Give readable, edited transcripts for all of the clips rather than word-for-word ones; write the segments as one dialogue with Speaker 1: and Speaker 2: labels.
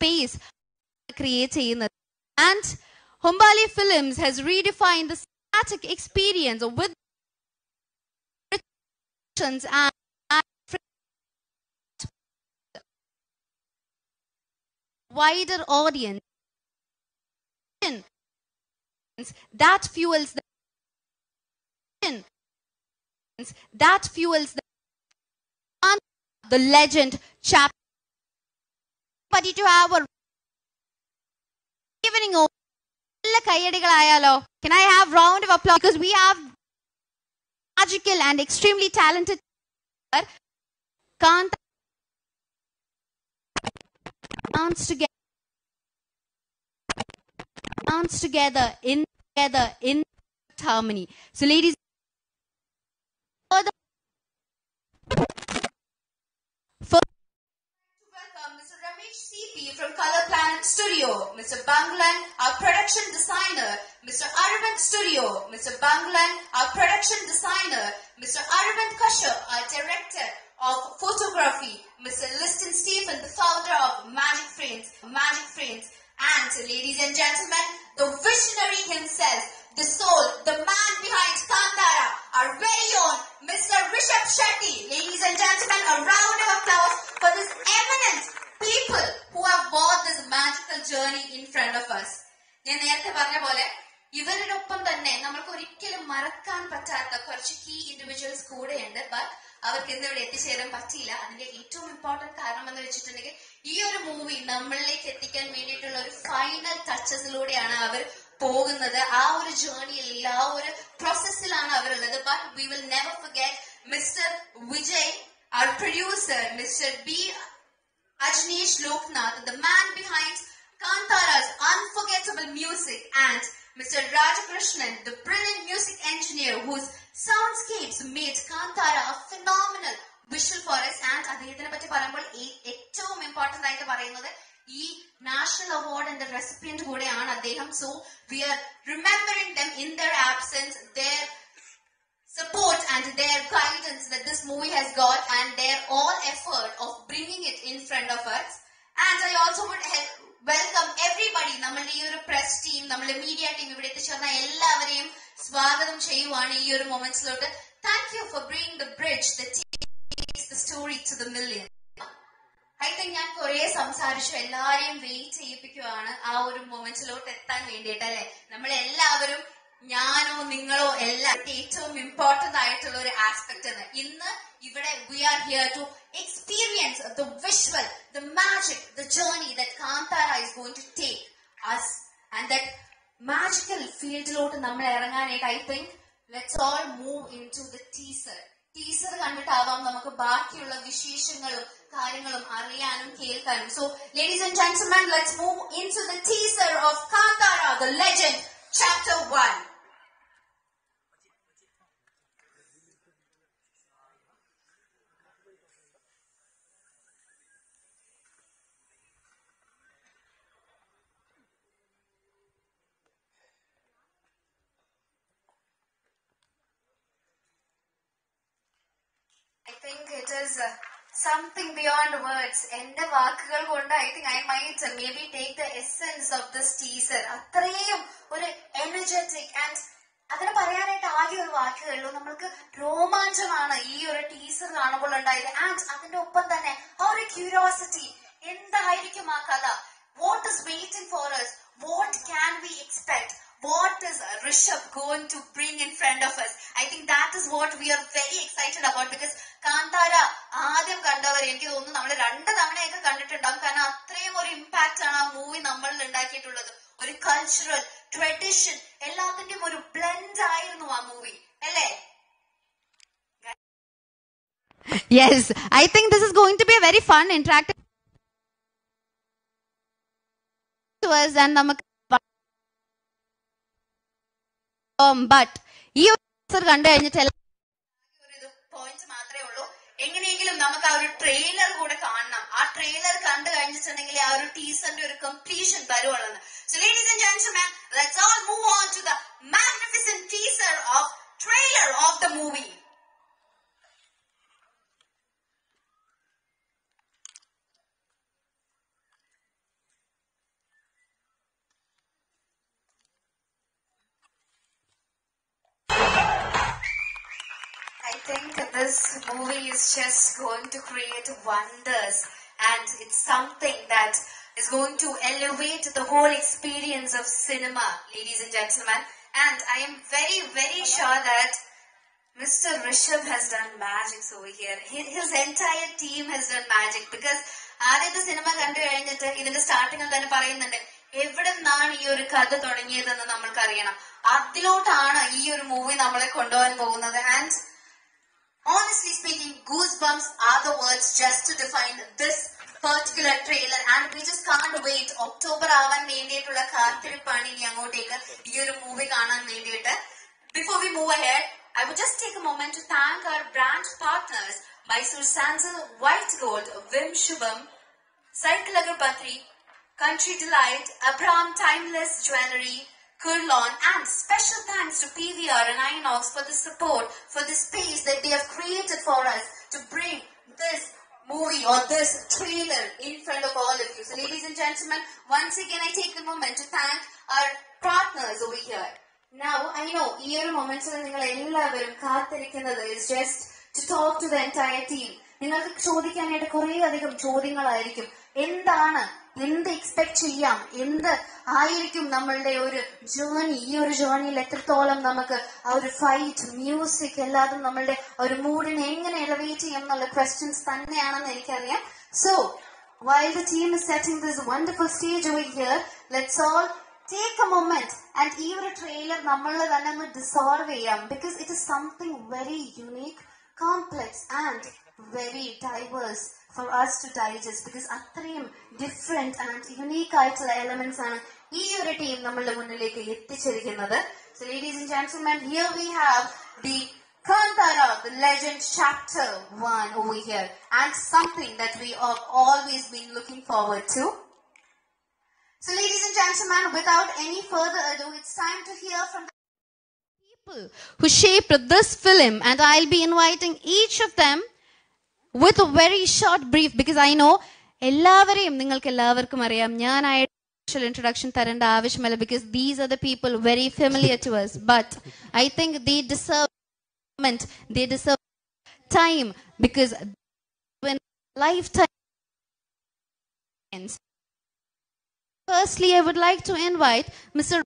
Speaker 1: space create and Hombali Films has redefined the cinematic experience with and wider audience that fuels the legend chapter. But to have a evening, can I have round of applause because we have magical and extremely talented Kanta dance together in harmony. So ladies, welcome Mr. Ramesh CP from Color Planet Studio, Mr. Banglan, our production designer, Mr. Arvind Studio, Mr. Banglan, our production designer, Mr. Arvind Kashyap, our director of photography, Mr. Liston Stephen, the founder of Magic Frames, and ladies and gentlemen, the visionary himself, the soul, the man behind Kantara, our very own Mr. Rishabh Shetty. Ladies and gentlemen, a round of applause for this eminent people who have walked this magical journey in front of us. ഇവരോടൊപ്പം തന്നെ നമ്മൾക്ക് ഒരിക്കലും മറക്കാൻ പറ്റാത്ത കുറച്ച് key individuals കൂടെയുണ്ട്. But അവർക്ക് ഇന്ന് ഇവിടെ എത്തിച്ചേരാൻ പറ്റിയില്ല. അതിന്റെ ഏറ്റവും ഇമ്പോർട്ടന്റ് കാരണം എന്ന് വെച്ചിട്ടുണ്ടെങ്കിൽ ഈ ഒരു മൂവി നമ്മളിലേക്ക് എത്തിക്കാൻ വേണ്ടിയിട്ടുള്ള ഒരു ഫൈനൽ ടച്ചസിലൂടെയാണ് അവർ പോകുന്നത്. ആ ഒരു ജേർണിയിൽ ആ ഒരു പ്രോസസ്സിലാണ് അവരുള്ളത്. But we will never forget Mister Vijay, our producer, Mr. B. Ajneesh Loknath, the man behind Kantara's unforgettable music, and Mr. Rajakrishnan, the brilliant music engineer whose soundscapes made Kantara a phenomenal visual for us. And അദ്ദേഹത്തിനെ പറ്റി പറയുമ്പോൾ ഏറ്റവും important ആയിട്ട് പറയുന്നത് ഈ national അവാർഡിന്റെ recipient കൂടെയാണ് അദ്ദേഹം. So we are remembering them in their absence, their support and their guidance that this movie has got, and their all effort of bringing it in front of us. And I also would welcome everybody. നമ്മളുടെ ഈ ഒരു press team, നമ്മളുടെ media team ഇവിടെ എത്തിച്ചേർന്ന എല്ലാവരെയും സ്വാഗതം ചെയ്യുവാണ് ഈ ഒരു മൊമെന്റ്സിലോട്ട്. Thank you for bringing the bridge that takes the story to the million. I think ഞാൻ കുറെ സംസാരിച്ചു, എല്ലാരെയും വെയിറ്റ് ചെയ്യിപ്പിക്കുവാണ് ആ ഒരു മൊമെന്റ്സിലോട്ട് എത്താൻ വേണ്ടിയിട്ട് അല്ലെ. നമ്മളെല്ലാവരും, ഞാനോ നിങ്ങളോ എല്ലാം ഏറ്റവും ഇമ്പോർട്ടന്റ് ആയിട്ടുള്ള ഒരു ആസ്പെക്ട് ആണ് ഇന്ന് ഇവിടെ. We are here to experience the visual, the magic, the journey that Kantara is going to take us, and that magical field lote nammal iranganayittu. I think let's all move into the teaser kandittavam namukku baakiyulla visheshangalum കാര്യങ്ങളും അറിയാനും കേൾക്കാനും. So ladies and gentlemen, let's move into the teaser of Kantara, the legend, chapter 1. I think it is something beyond words. Ende vaakukal kondu I think I might maybe take the essence of this teaser. Athrayum oru energetic and adana parayanayittu aage oru vaakukkallo namukku romanchamaana ee oru teaser kaanapol undayide. And adinte oppam thanne oru curiosity, endayirikkum aa katha, what is waiting for us, what can we expect, what is Rishabh going to bring in front of us. I think that is what we are very excited about, because Kantara ആദ്യം കണ്ടവർ എനിക്ക് തോന്നുന്നു നമ്മൾ 2 തവണയൊക്കെ കണ്ടിട്ടുണ്ടാകും. കാരണം അത്രയും ഒരു impact ആണ് ആ മൂവി നമ്മളിൽ ഉണ്ടാക്കിയിട്ടുള്ളത്. ഒരു കൾച്ചറൽ ട്രഡീഷൻ എല്ലാത്തിന്റെയും ഒരു ബ്ലെൻഡ് ആയിരുന്നു ആ മൂവി അല്ലേ? Yes, I think this is going to be a very fun interactive to us, and നമുക്ക് but ഈ കണ്ടു കഴിഞ്ഞിട്ട് ഒരു പോയിന്റ് മാത്രമേ ഉള്ളൂ. എങ്ങനെയെങ്കിലും നമുക്ക് ആ ഒരു ട്രെയിലർ കൂടെ കാണണം. ആ ട്രെയിലർ കണ്ടു കഴിഞ്ഞിട്ടുണ്ടെങ്കിൽ ആ ഒരു ടീസറിന്റെ ഒരു completion വരുവുള്ളൂ. So ladies and gentlemen, let's all move on to the magnificent teaser of trailer of the movie. this movie is just going to create wonders, and it's something that is going to elevate the whole experience of cinema, ladies and gentlemen. And I am very, very sure that Mr. Rishabh has done magics over here. His entire team has done magic, because ആദ്യത്തെ cinema കണ്ടു കഴിഞ്ഞിട്ട് ഇതിന്റെ സ്റ്റാർട്ടിങ്ങിൽ തന്നെ പറയുന്നുണ്ട് എവിടെ നിന്നാണ് ഈ ഒരു കഥ തുടങ്ങിയതെന്ന് നമ്മൾക്കറിയണം. അതിലോട്ടാണ് ഈ ഒരു മൂവി നമ്മളെ കൊണ്ടുപോകാൻ പോകുന്നത്. And honestly speaking, goosebumps are the words just to define this particular trailer, and we just can't wait. October ആവാൻ വേണ്ടിയിട്ടുള്ള കാത്തിരിപ്പാണ് ഇനി അങ്ങോട്ടേക്ക് ഈ ഒരു മൂവി കാണാൻ വേണ്ടിയിട്ട്. Before we move ahead, I would just take a moment to thank our brand partners, Mysore Sandal White Gold, Vim Shubham, Cycle Agarbatti, Country Delight, Abraham Timeless Jewelry, Kurlon, and special thanks to PVR and Inox for the support, for the space that they have created for us to bring this movie or this trailer in front of all of you. So ladies and gentlemen, once again I take the moment to thank our partners over here. Now, I know, ഈ ഒരു മൊമെന്റ്സിൽ നിങ്ങൾ എല്ലാവരും കാത്തിരിക്കുന്നത് is just to talk to the entire team. നിങ്ങൾക്ക് ചോദിക്കാനായിട്ട് കുറേ അധികം ചോദ്യങ്ങളായിരിക്കും. എന്ത് expect ചെയ്യാം, എന്ത് ആയിരിക്കും നമ്മളുടെ ഒരു ജേർണി, ഈ ഒരു ജേർണിയിൽ എത്രത്തോളം നമുക്ക് ആ ഒരു ഫൈറ്റ്, മ്യൂസിക് എല്ലാതും നമ്മളുടെ ഒരു മൂഡിനെ എങ്ങനെ എലവേറ്റ് ചെയ്യും എന്നുള്ള ക്വസ്റ്റ്യൻസ് തന്നെയാണെന്ന് എനിക്കറിയാം. So while the team is setting this wonderful stage over here, let's all take a moment and ഈ ഒരു ട്രെയിലർ നമ്മൾ തന്നെ ഒന്ന് ഡിസോൾവ് ചെയ്യാം, because it is something very unique, complex and very diverse for us to digest, because അത്രയും different and unique ആയിട്ടുള്ള elements ആണ് ഈ ഒരു ടീം നമ്മളുടെ മുന്നിലേക്ക് എത്തിച്ചിരിക്കുന്നത്. So ladies and gentlemen, here we have the Kantara, the Legend Chapter 1 over here, and something that we have always been looking forward to. So ladies and gentlemen, without any further ado, it's time to hear from the people who shaped this film, and I'll be inviting each of them with a very short brief, because I know എല്ലാവരെയും നിങ്ങൾക്ക് എല്ലാവർക്കും അറിയാം. ഞാനായിട്ട് introduction തരേണ്ട ആവശ്യമില്ല, because these are the people very familiar to us, but I think they deserve moment, they deserve time, because when lifetime ends. Firstly, I would like to invite Mr.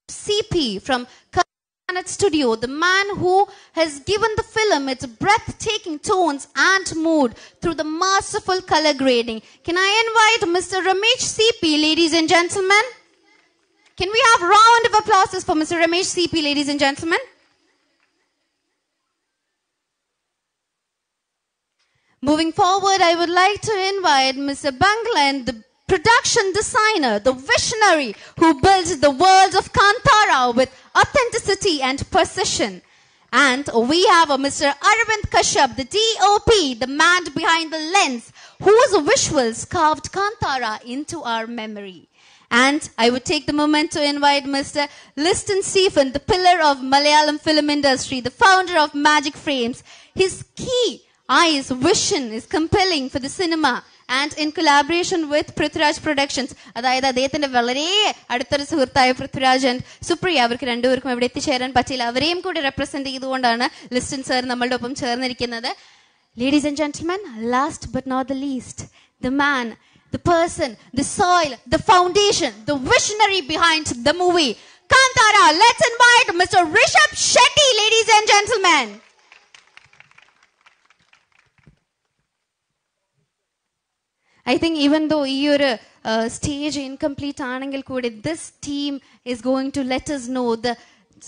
Speaker 1: CP from Planet Studio, the man who has given the film its breathtaking tones and mood through the masterful color grading. Can I invite Mr. Ramesh CP, ladies and gentlemen? Can we have round of applause for Mr. Ramesh CP, ladies and gentlemen? Moving forward, I would like to invite Mr. Banglan, the production designer, the visionary who built the world of Kantara with authenticity and precision. And we have Mr. Arvind Kashyap, the DOP, the man behind the lens, whose visuals carved Kantara into our memory. And I would take the moment to invite Mr. Liston Stephen, the pillar of Malayalam film industry, the founder of Magic Frames. His key eyes vision is compelling for the cinema, and in collaboration with Prithviraj Productions, അതായത് അദ്ദേഹത്തിന്റെ വളരെ അടുത്തൊരു സുഹൃത്തായ Prithviraj and Supriya, അവർക്ക് രണ്ടുപേർക്കും ഇവിടെ എത്തിച്ചേരാൻ പറ്റില്ല. അവരെയും കൂടി റെപ്രസെന്റ് ചെയ്തുകൊണ്ടാണ് ലിസ്റ്റൻ സർ നമ്മളുടെ ഒപ്പം ചേർന്നിരിക്കുന്നത്. Ladies and gentlemen, last but not the least, the man, the person, the soil, the foundation, the visionary behind the movie Kantara. Let's invite Mr. Rishabh Shetty, ladies and gentlemen. I think even though your stage incomplete aanengil koodi, this team is going to let us know the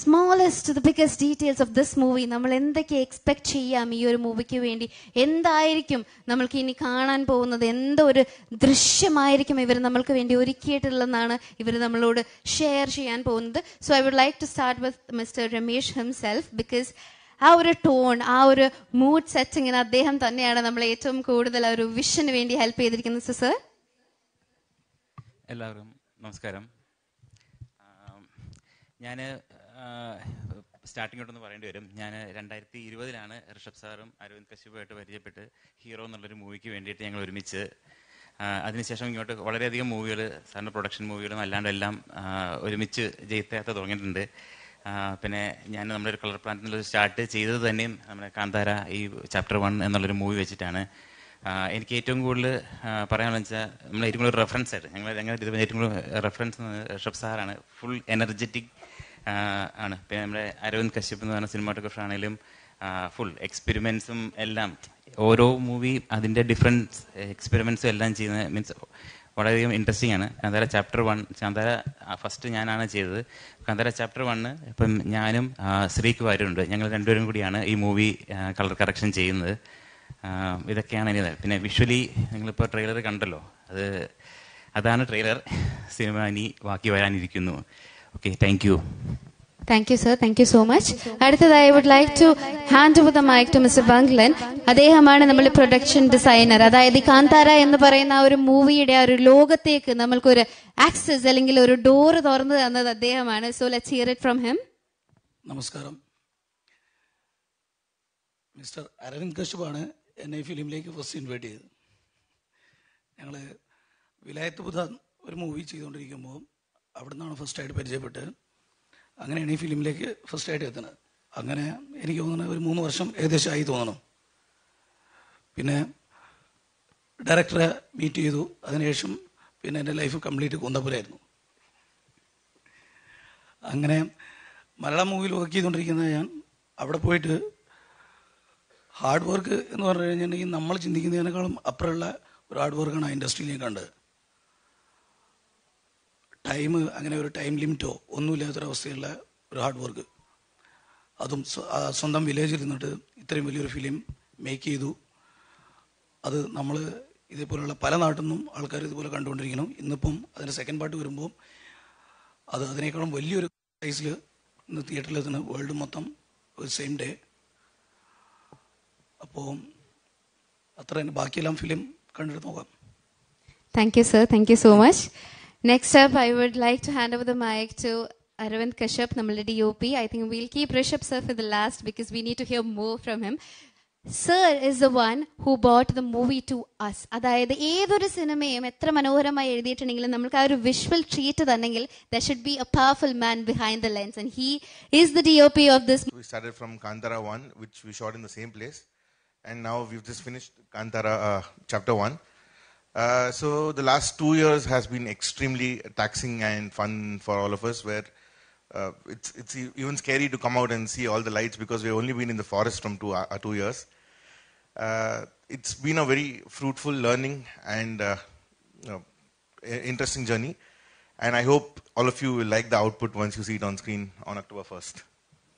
Speaker 1: smallest to the biggest details of this movie. നമ്മൾ എന്തൊക്കെ expect ചെയ്യാം ഈ ഒരു മൂവിക്ക് വേണ്ടി, എന്തായിരിക്കും നമ്മൾക്ക് ഇനി കാണാൻ പോകുന്നത്, എന്തൊരു ദൃശ്യമായിരിക്കും ഇവർ നമ്മൾക്ക് വേണ്ടി ഒരുക്കിയിട്ടുള്ളതെന്നാണ് ഇവർ നമ്മളോട് ഷെയർ ചെയ്യാൻ പോകുന്നത്. So I would like to start with mister Ramesh himself, because ആ ഒരു ടോൺ, ആ ഒരു മൂഡ് സെറ്റിങ്ങിന് അദ്ദേഹം തന്നെയാണ് നമ്മളെ ഏറ്റവും കൂടുതൽ ആ ഒരു വിഷന് വേണ്ടി ഹെൽപ്പ് ചെയ്തിരിക്കുന്നത്. സർ,
Speaker 2: എല്ലാവർക്കും നമസ്കാരം. ഞാൻ സ്റ്റാർട്ടിംഗ് തൊട്ടൊന്ന് പറയേണ്ടി വരും. ഞാൻ 2020 ഋഷഭ് സാറും അരവിന്ദ് കശ്യപുമായിട്ട് പരിചയപ്പെട്ട് ഹീറോ എന്നുള്ളൊരു മൂവിക്ക് വേണ്ടിയിട്ട് ഞങ്ങൾ ഒരുമിച്ച്, അതിനുശേഷം ഇങ്ങോട്ട് വളരെയധികം മൂവികൾ, സാറിൻ്റെ പ്രൊഡക്ഷൻ മൂവികളും അല്ലാണ്ടെല്ലാം ഒരുമിച്ച് ജയിത്താത്ത തുടങ്ങിയിട്ടുണ്ട്. പിന്നെ ഞാൻ നമ്മുടെ ഒരു കളർ പ്ലാനറ്റിൽ സ്റ്റാർട്ട് ചെയ്തത് തന്നെയും നമ്മുടെ കാന്താര ഈ ചാപ്റ്റർ 1 എന്നുള്ളൊരു മൂവി വെച്ചിട്ടാണ്. എനിക്ക് ഏറ്റവും കൂടുതൽ പറയാമെന്ന് വെച്ചാൽ നമ്മൾ ഏറ്റവും കൂടുതൽ റെഫറൻസ് ആയിട്ട് ഞങ്ങൾ ഏറ്റവും കൂടുതൽ റെഫറൻസ് ഋഷഭ് സാറാണ്. ഫുൾ എനർജറ്റിക് ആണ്. പിന്നെ നമ്മുടെ അരവിന്ദ് കശ്യപ് എന്ന് പറഞ്ഞ സിനിമാറ്റോഗ്രാഫർ ആണെങ്കിലും ഫുൾ എക്സ്പെരിമെൻസും എല്ലാം ഓരോ മൂവി അതിൻ്റെ ഡിഫറെൻറ്റ് എക്സ്പെരിമെൻസും എല്ലാം ചെയ്യുന്നത് മീൻസ് വളരെയധികം ഇൻട്രസ്റ്റിംഗ് ആണ്. കാന്താര ചാപ്റ്റർ 1 കാന്താര ഫസ്റ്റ് ഞാനാണ് ചെയ്തത്. കാന്താര ചാപ്റ്റർ 1 ഇപ്പം ഞാനും ശ്രീക്ക് വാര്യരുണ്ട്, ഞങ്ങൾ രണ്ടുപേരും കൂടിയാണ് ഈ മൂവി കളർ കറക്ഷൻ ചെയ്യുന്നത്. ഇതൊക്കെയാണ് ഇനി. പിന്നെ വിഷ്വലി നിങ്ങളിപ്പോൾ ട്രെയിലർ കണ്ടല്ലോ, അതാണ് ട്രെയിലർ. സിനിമ ഇനി ബാക്കി വരാനിരിക്കുന്നു. Okay, thank you.
Speaker 3: Thank you, sir. Thank you so much. അടുത്തതായി I would like to hand over the mic to Mr. Banglan. അദ്ദേഹമാണ് നമ്മുടെ പ്രൊഡക്ഷൻ ഡിസൈനർ. അതായത് കാന്താര എന്ന് പറയുന്ന ആ ഒരു മൂവിയുടെ ആ ഒരു ലോകത്തേക്ക് നമ്മൾക്കൊരു ആക്സസ് അല്ലെങ്കിൽ ഒരു ഡോറ് തുറന്നു തന്നത് അദ്ദേഹമാണ്. So let's here it from him.
Speaker 4: നമസ്കാരം. മിസ്റ്റർ അരവിന്ദ് കശ്യപാണ് എന്നെ ഈ ഫിലിമിലേക്ക് ഫസ്റ്റ് ഇൻവൈറ്റ് ചെയ്തത്. ഞങ്ങൾ വിലായത്ത് ബുധ ഒരു മൂവി ചെയ്തുകൊണ്ടിരിക്കുമ്പോൾ അവിടെ നിന്നാണ് ഫസ്റ്റായിട്ട് പരിചയപ്പെട്ട് അങ്ങനെയാണ് ഈ ഫിലിമിലേക്ക് ഫസ്റ്റായിട്ട് എത്തുന്നത്. അങ്ങനെ എനിക്ക് തോന്നുന്നത് ഒരു 3 വർഷം ഏകദേശം ആയി തോന്നണം. പിന്നെ ഡയറക്ടറെ മീറ്റ് ചെയ്തു. അതിനുശേഷം പിന്നെ എൻ്റെ ലൈഫ് കംപ്ലീറ്റ് കുന്തപ്പുരായിരുന്നു. അങ്ങനെ മലയാളം മൂവിയിൽ വർക്ക് ചെയ്തുകൊണ്ടിരിക്കുന്ന ഞാൻ അവിടെ പോയിട്ട് ഹാർഡ് വർക്ക് എന്ന് പറഞ്ഞു കഴിഞ്ഞിട്ടുണ്ടെങ്കിൽ നമ്മൾ ചിന്തിക്കുന്നതിനേക്കാളും അപ്പുറമുള്ള ഒരു ഹാർഡ് വർക്കാണ് ആ ഇൻഡസ്ട്രിയിൽ ഞാൻ കണ്ടത്. ടൈം അങ്ങനെ ഒരു ടൈം ലിമിറ്റോ ഒന്നുമില്ലാത്തൊരവസ്ഥയുള്ള ഒരു ഹാർഡ് വർക്ക്, അതും സ്വന്തം വില്ലേജിൽ നിന്നിട്ട് ഇത്രയും വലിയൊരു ഫിലിം മേക്ക് ചെയ്തു. അത് നമ്മൾ ഇതേപോലെയുള്ള പല നാട്ടിൽ നിന്നും ആൾക്കാർ ഇതുപോലെ കണ്ടുകൊണ്ടിരിക്കണം. ഇന്നിപ്പം അതിൻ്റെ സെക്കൻഡ് പാർട്ട് വരുമ്പോൾ അത് അതിനേക്കാളും വലിയൊരു സൈസിൽ ഇന്ന് തിയേറ്ററിലെത്തുന്ന വേൾഡ് മൊത്തം ഒരു സെയിം ഡേ. അപ്പോൾ അത്ര തന്നെ, ബാക്കിയെല്ലാം ഫിലിം കണ്ടിട്ട് നോക്കാം.
Speaker 3: Thank you, sir. Thank you so much. Next up, I would like to hand over the mic to Arvind Kashyap, nammude DOP. I think we'll keep Rishabh sir for the last because we need to hear more from him. Sir is the one who brought the movie to us. അതായത് ഏതൊരു സിനിമയും എത്ര മനോഹരമായി എഴുതിയിട്ടുണ്ടെങ്കിലും നമുക്ക് ആ ഒരു visual treat തന്നെങ്കിൽ there should be a powerful man behind the lens, and he is the DOP of this.
Speaker 5: We started from Kantara 1, which we shot in the same place, and now we've just finished Kantara chapter 1. So the last 2 years has been extremely taxing and fun for all of us, where it's even scary to come out and see all the lights because we've only been in the forest from 2 years. It's been a very fruitful learning and interesting journey, and I hope all of you will like the output once you see it on screen on October 1st.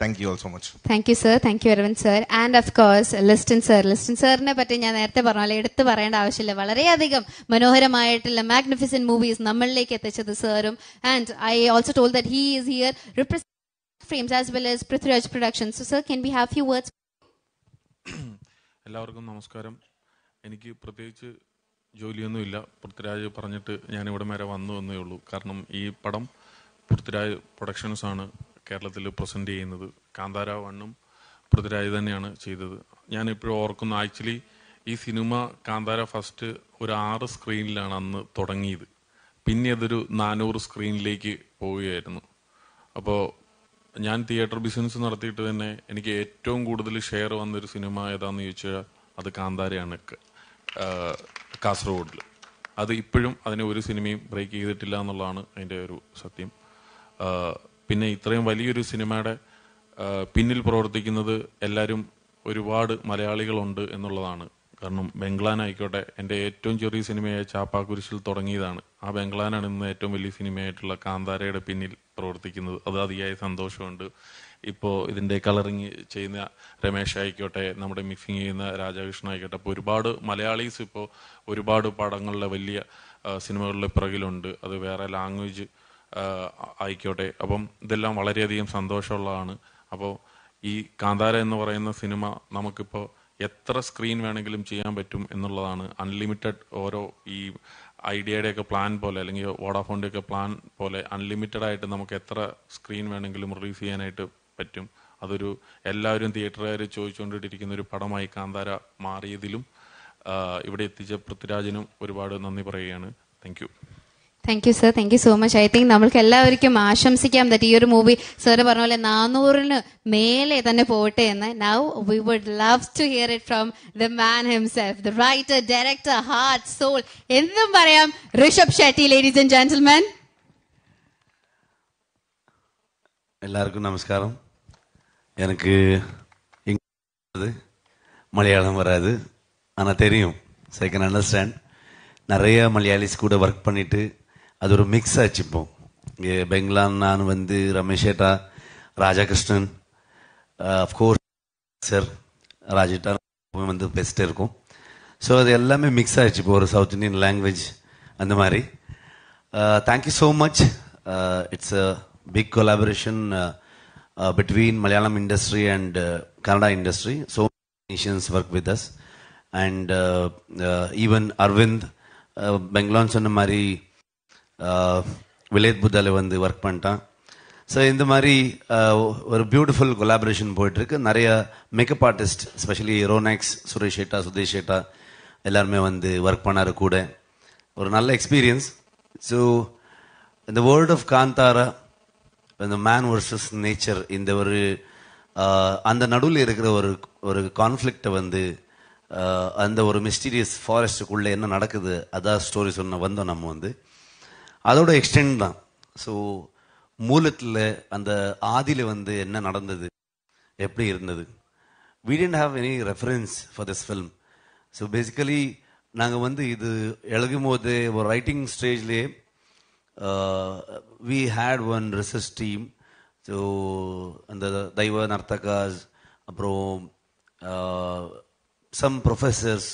Speaker 5: Thank you all so much.
Speaker 3: Thank you, sir. Thank you, Arvind sir. And of course, Liston sir. Liston sirനെ പറ്റി ഞാൻ നേരത്തെ പറഞ്ഞ എടുത്തു പറയേണ്ട ആവശ്യമില്ല. വളരെയധികം മനോഹരമായിട്ടുള്ള magnificent movies നമ്മളിലേക്ക് എത്തിച്ചത് സാറും. And I also told that he is here representing frames as well as Prithviraj productions. So sir, can we have few words?
Speaker 6: എല്ലാവർക്കും നമസ്കാരം. എനിക്ക് പ്രത്യേകിച്ച് ജോലിയൊന്നുമില്ല. പൃഥ്വിരാജ് പറഞ്ഞിട്ട് ഞാൻ ഇവിടെ വരെ വന്നു എന്നേ ഉള്ളൂ. കാരണം ഈ പടം പൃഥ്വിരാജ് പ്രൊഡക്ഷൻസ് ആണ് കേരളത്തിൽ പ്രസന്റ് ചെയ്യുന്നത്. കാന്താര 1 പൃഥ്വിരാജ് തന്നെയാണ് ചെയ്തത്. ഞാനിപ്പോഴും ഓർക്കുന്നു, ആക്ച്വലി ഈ സിനിമ കാന്താര ഫസ്റ്റ് ഒരു 6 സ്ക്രീനിലാണ് അന്ന് തുടങ്ങിയത്. പിന്നെ അതൊരു 400 സ്ക്രീനിലേക്ക് പോവുകയായിരുന്നു. അപ്പോൾ ഞാൻ തിയേറ്റർ ബിസിനസ് നടത്തിയിട്ട് തന്നെ എനിക്ക് ഏറ്റവും കൂടുതൽ ഷെയർ വന്നൊരു സിനിമ ഏതാണെന്ന് ചോദിച്ചാൽ അത് കാന്താരയാണ് കാസർഗോഡിൽ. അത് ഇപ്പോഴും അതിനെ ഒരു സിനിമയും ബ്രേക്ക് ചെയ്തിട്ടില്ല എന്നുള്ളതാണ് അതിൻ്റെ ഒരു സത്യം. പിന്നെ ഇത്രയും വലിയൊരു സിനിമയുടെ പിന്നിൽ പ്രവർത്തിക്കുന്നത് എല്ലാവരും ഒരുപാട് മലയാളികളുണ്ട് എന്നുള്ളതാണ്. കാരണം ബംഗ്ലാനായിക്കോട്ടെ, എൻ്റെ ഏറ്റവും ചെറിയ സിനിമയായ ചാപ്പാക്കുരിശിൽ തുടങ്ങിയതാണ്. ആ ബംഗ്ലാനാണ് ഇന്ന് ഏറ്റവും വലിയ സിനിമയായിട്ടുള്ള കാന്താരയുടെ പിന്നിൽ പ്രവർത്തിക്കുന്നത്. അത് അതിയായ സന്തോഷമുണ്ട്. ഇപ്പോൾ ഇതിൻ്റെ കളറിങ് ചെയ്യുന്ന രമേശ് ആയിക്കോട്ടെ, നമ്മുടെ മിക്സിങ് ചെയ്യുന്ന രാധാകൃഷ്ണൻ ആയിക്കോട്ടെ, അപ്പോൾ ഒരുപാട് മലയാളീസ് ഇപ്പോൾ ഒരുപാട് പടങ്ങളിലെ വലിയ സിനിമകളിലെ പിറകിലുണ്ട്. അത് വേറെ ലാംഗ്വേജ് ആയിക്കോട്ടെ. അപ്പം ഇതെല്ലാം വളരെയധികം സന്തോഷമുള്ളതാണ്. അപ്പോൾ ഈ കാന്താര എന്ന് പറയുന്ന സിനിമ നമുക്കിപ്പോൾ എത്ര സ്ക്രീൻ വേണമെങ്കിലും ചെയ്യാൻ പറ്റും എന്നുള്ളതാണ്. അൺലിമിറ്റഡ് ഓരോ ഈ ഐഡിയയുടെയൊക്കെ പ്ലാൻ പോലെ അല്ലെങ്കിൽ വോഡാഫോണിൻ്റെയൊക്കെ പ്ലാൻ പോലെ അൺലിമിറ്റഡ് ആയിട്ട് നമുക്ക് എത്ര സ്ക്രീൻ വേണമെങ്കിലും റിലീസ് ചെയ്യാനായിട്ട് പറ്റും. അതൊരു എല്ലാവരും തിയേറ്ററുകാർ ചോദിച്ചുകൊണ്ടിരിക്കുന്ന ഒരു പടമായി കാന്താര മാറിയതിലും ഇവിടെ എത്തിച്ച പൃഥ്വിരാജിനും ഒരുപാട് നന്ദി പറയുകയാണ്. Thank you.
Speaker 3: Thank you sir, thank you so much. I think നമ്മൾക്ക് എല്ലാവർക്കും ആശംസിക്കാം ദറ്റ് ഈ ഒരു മൂവി സാറ് പറഞ്ഞ പോലെ 400-ന് മേലെ തന്നെ പോട്ടെ എന്ന്. Now we would love to hear it from the man himself, the writer, director, heart, soul, എന്തും പറയാം, Rishab Shetty. Ladies and gentlemen,
Speaker 7: எல்லாருக்கும் நமஸ்காரம். எனக்கு மலையாளம் வராது, ஆனால் தெரியும். So I can understand. நிறைய மலையாளிஸ் கூட ஒர்க் பண்ணிட்டு அது ஒரு மிக்ஸ் ஆச்சு. இப்போ இங்கே பெங்களான் நான் வந்து ரமேஷ் ஏட்டா, ராஜாகிருஷ்ணன், அஃப்கோர்ஸ் சார் ராஜேட்டா வந்து பெஸ்ட்டு இருக்கும். ஸோ அது எல்லாமே மிக்ஸ் ஆயிடுச்சு இப்போ ஒரு சவுத் இண்டியன் லாங்குவேஜ் அந்த மாதிரி. Thank you so much. It's a big collaboration between Malayalam industry and Kannada industry. So many nations work with us, and even Arvind Bengaluru சொன்ன மாதிரி விலேத் புத்தால வந்து ஒர்க் பண்ணிட்டான். ஸோ இந்த மாதிரி ஒரு பியூட்டிஃபுல் கொலாபரேஷன் போயிட்டுருக்கு. நிறைய makeup artist, specially Ronex, Suresh ஏட்டா, சுதேஷ் ஏட்டா எல்லாருமே வந்து ஒர்க் பண்ணாரு கூட. ஒரு நல்ல எக்ஸ்பீரியன்ஸ். ஸோ இந்த வேர்ல்ட் ஆஃப் காந்தாரா, இந்த மேன் வர்சஸ் நேச்சர், இந்த ஒரு அந்த நடுவில் இருக்கிற ஒரு கான்ஃப்ளிக்டை வந்து அந்த ஒரு மிஸ்டீரியஸ் ஃபாரஸ்ட்டுக்குள்ளே என்ன நடக்குது அதான் ஸ்டோரி சொன்ன வந்தோம் நம்ம வந்து. அதோட எக்ஸ்டெண்ட் தான். ஸோ மூலத்தில் அந்த ஆதியில் வந்து என்ன நடந்தது, எப்படி இருந்தது. we didn't have any reference for this film. So basically நாங்கள் வந்து இது எழுதும் போது ஒரு ரைட்டிங் ஸ்டேஜ்லேயே we had one research team. So அந்த தெய்வ நர்த்தகாஸ், அப்புறம் சம் ப்ரொஃபஸர்ஸ்,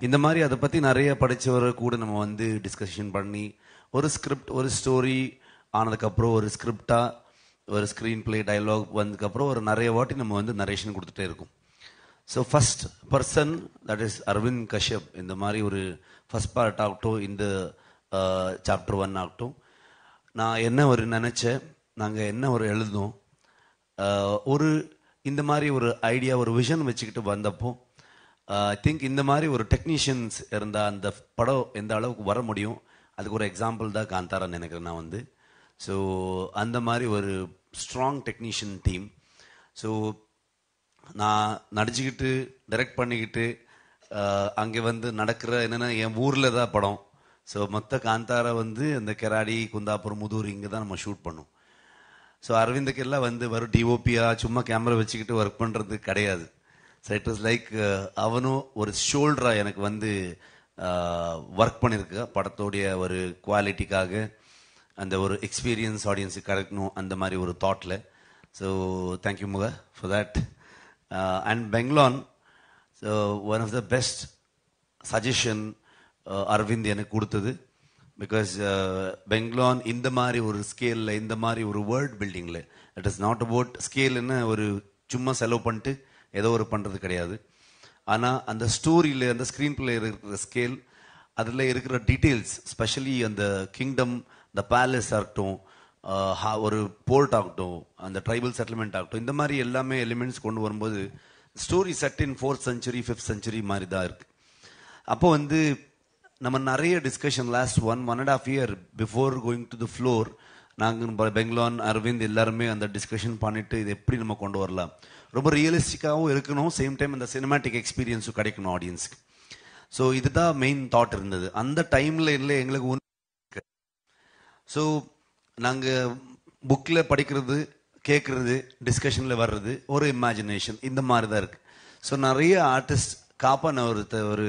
Speaker 7: இந்த மாதிரி அதை பற்றி நிறைய படித்தவரை கூட நம்ம வந்து டிஸ்கஷன் பண்ணி ஒரு ஸ்கிரிப்ட், ஒரு ஸ்டோரி ஆனதுக்கப்புறம் ஒரு ஸ்கிரிப்டாக ஒரு ஸ்க்ரீன் பிளே டயலாக் வந்ததுக்கப்புறம் ஒரு நிறைய வாட்டி நம்ம வந்து நரேஷன் கொடுத்துட்டே இருக்கும். So first person that is Aravind Kashyap. இந்த மாதிரி ஒரு ஃபஸ்ட் பார்ட் ஆகட்டும், இந்த சாப்டர் 1 ஆகட்டும், நான் என்ன ஒரு நினச்சேன், நாங்கள் என்ன ஒரு எழுதணும், ஒரு இந்த மாதிரி ஒரு ஐடியா, ஒரு விஷன் வச்சுக்கிட்டு வந்தப்போ ஐ திங்க் இந்த மாதிரி ஒரு டெக்னீஷியன்ஸ் இருந்தால் அந்த படம் எந்த அளவுக்கு வர முடியும், அதுக்கு ஒரு எக்ஸாம்பிள் தான் காந்தாரான்னு நினைக்கிறேன் நான் வந்து. ஸோ அந்த மாதிரி ஒரு ஸ்ட்ராங் டெக்னீஷியன் டீம். ஸோ நான் நடிச்சுக்கிட்டு டைரக்ட் பண்ணிக்கிட்டு அங்கே வந்து நடக்கிற என்னென்னா என் ஊரில் தான் படம். ஸோ மொத்த காந்தாரா வந்து அந்த கெராடி, குந்தாபுரம், முதூர் இங்கே தான் நம்ம ஷூட் பண்ணோம். ஸோ அரவிந்துக்கெல்லாம் வந்து வரும் டிஓபியாக சும்மா கேமரா வச்சுக்கிட்டு ஒர்க் பண்ணுறது கிடையாது. ஸோ இட் வாஸ் லைக் அவனும் ஒரு ஷோல்டராக எனக்கு வந்து ஒர்க் பண்ணியிருக்க படத்தோடைய ஒரு குவாலிட்டிக்காக, அந்த ஒரு எக்ஸ்பீரியன்ஸ் ஆடியன்ஸுக்கு கிடைக்கணும், அந்த மாதிரி ஒரு தாட்டில். So thank you much for that. And Bangalore, so one of the best suggestion Aravind எனக்கு கொடுத்தது. பிகாஸ் பெங்களூர் இந்த மாதிரி ஒரு ஸ்கேலில், இந்த மாதிரி ஒரு வேர்ல்ட் பில்டிங்கில், இட் இஸ் நாட் அபவுட் ஸ்கேல்னு ஒரு சும்மா செலவு பண்ணிட்டு ஏதோ ஒரு பண்ணுறது கிடையாது. ஆனால் அந்த ஸ்டோரியில், அந்த ஸ்க்ரீன் பிளே இருக்கிற ஸ்கேல், அதில் இருக்கிற டீட்டெயில்ஸ், ஸ்பெஷலி அந்த கிங்டம், இந்த பேலஸ் ஆகட்டும், ஒரு போர்ட் ஆகட்டும், அந்த ட்ரைபல் செட்டில்மெண்ட் ஆகட்டும், இந்த மாதிரி எல்லாமே எலிமெண்ட்ஸ் கொண்டு வரும்போது ஸ்டோரி செட் இன் 4th century 5th century மாதிரி தான் இருக்குது. அப்போ வந்து நம்ம நிறைய discussion last 1.5 year before going to the floor, நாங்கள் பெங்களூர், அரவிந்த் எல்லாருமே அந்த டிஸ்கஷன் பண்ணிட்டு இது எப்படி நம்ம கொண்டு வரலாம், ரொம்ப ரியலிஸ்டிக்காகவும் இருக்கணும், சேம் டைம் அந்த சினிமேட்டிக் எக்ஸ்பீரியன்ஸும் கிடைக்கணும் ஆடியன்ஸ்க்கு. ஸோ இதுதான் மெயின் தாட் இருந்தது அந்த டைமில். இல்லை எங்களுக்கு ஸோ நாங்கள் புக்கில் படிக்கிறது, கேட்குறது, டிஸ்கஷனில் வர்றது, ஒரு இமேஜினேஷன், இந்த மாதிரி தான் இருக்குது. ஸோ நிறைய ஆர்டிஸ்ட், காப்பான ஒரு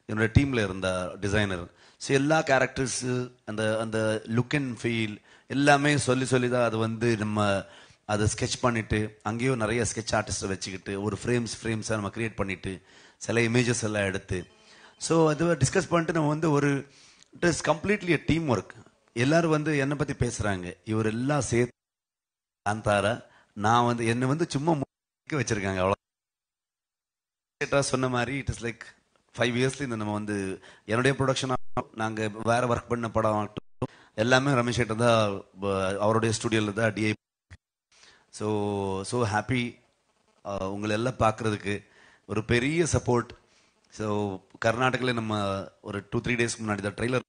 Speaker 7: என்னோட டீமில் இருந்த டிசைனர், ஸோ எல்லா கேரக்டர்ஸு அந்த அந்த லுக் அண்ட் ஃபீல் எல்லாமே சொல்லி தான் அது வந்து நம்ம அதை ஸ்கெட்ச் பண்ணிவிட்டு, அங்கேயும் நிறைய ஸ்கெட்ச் ஆர்டிஸ்ட்டை வச்சுக்கிட்டு ஒரு ஃப்ரேம்ஸாக நம்ம க்ரியேட் பண்ணிவிட்டு சில இமேஜஸ் எல்லாம் எடுத்து, ஸோ அதை டிஸ்கஸ் பண்ணிட்டு நம்ம வந்து ஒரு it is completely a team work. எல்லோரும் வந்து என்னை பற்றி பேசுகிறாங்க, இவர் எல்லாம் சேர்த்து காந்தாரா, நான் வந்து என்னை வந்து சும்மா வச்சுருக்காங்க அவ்வளோ. சொன்ன மாதிரி இட் இஸ் லைக் 5 years இந்த நம்ம வந்து என்னுடைய ப்ரொடக்ஷனாக நாங்கள் வேறு ஒர்க் பண்ண படம் ஆகட்டும் எல்லாமே ரமேஷ் கிட்ட தான், அவருடைய ஸ்டுடியோவில் தான் டிஐ. ஸோ ஹாப்பி உங்களை எல்லாம் பார்க்குறதுக்கு ஒரு பெரிய சப்போர்ட். ஸோ கர்நாடகாவில் நம்ம ஒரு 2-3 days முன்னாடி தான் ட்ரெய்லர்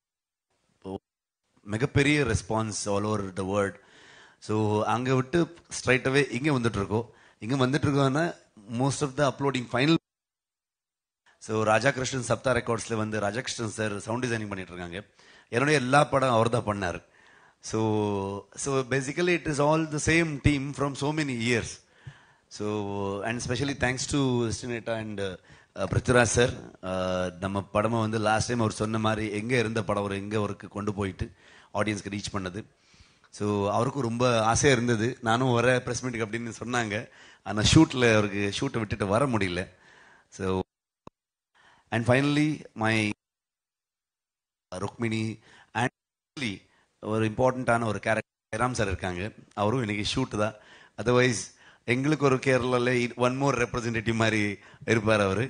Speaker 7: மிகப்பெரிய response all over the world. So அங்கே விட்டு ஸ்ட்ரைட்டாகவே இங்கே வந்துட்டுருக்கோம். இங்கே வந்துட்டுருக்கோன்னா most of the uploading final. So Raja Krishnan Sapta ரெக்கார்ட்ஸில் வந்து Raja Krishnan sir sound designing பண்ணிட்டு இருக்காங்க. என்னுடைய எல்லா படம் அவர் தான் பண்ணார். So basically it is all the same team from so many years. So and specially thanks to எஸ்டினேட்டா அண்ட் பிருத்விராஜ் சார். நம்ம படமை வந்து லாஸ்ட் டைம் அவர் சொன்ன மாதிரி எங்கே இருந்த படம் ஒரு எங்கே அவருக்கு கொண்டு போயிட்டு ஆடியன்ஸ்க்கு ரீச் பண்ணது. ஸோ அவருக்கும் ரொம்ப ஆசையாக இருந்தது, நானும் வர ப்ரெஸ் மீட்டுக்கு அப்படின்னு சொன்னாங்க. ஆனால் ஷூட்டில் அவருக்கு ஷூட்டை விட்டுட்டு வர முடியல. So and finally my Rukmini and ஒரு இம்பார்ட்டண்ட்டான ஒரு கேரக்டர் ஜெயராம் சார் இருக்காங்க. அவரும் இன்னைக்கு ஷூட்டு தான். அதர்வைஸ் எங்களுக்கு ஒரு கேரளாவில் ஒன் மோர் ரெப்ரஸன்டேட்டிவ் மாதிரி இருப்பார் அவர்.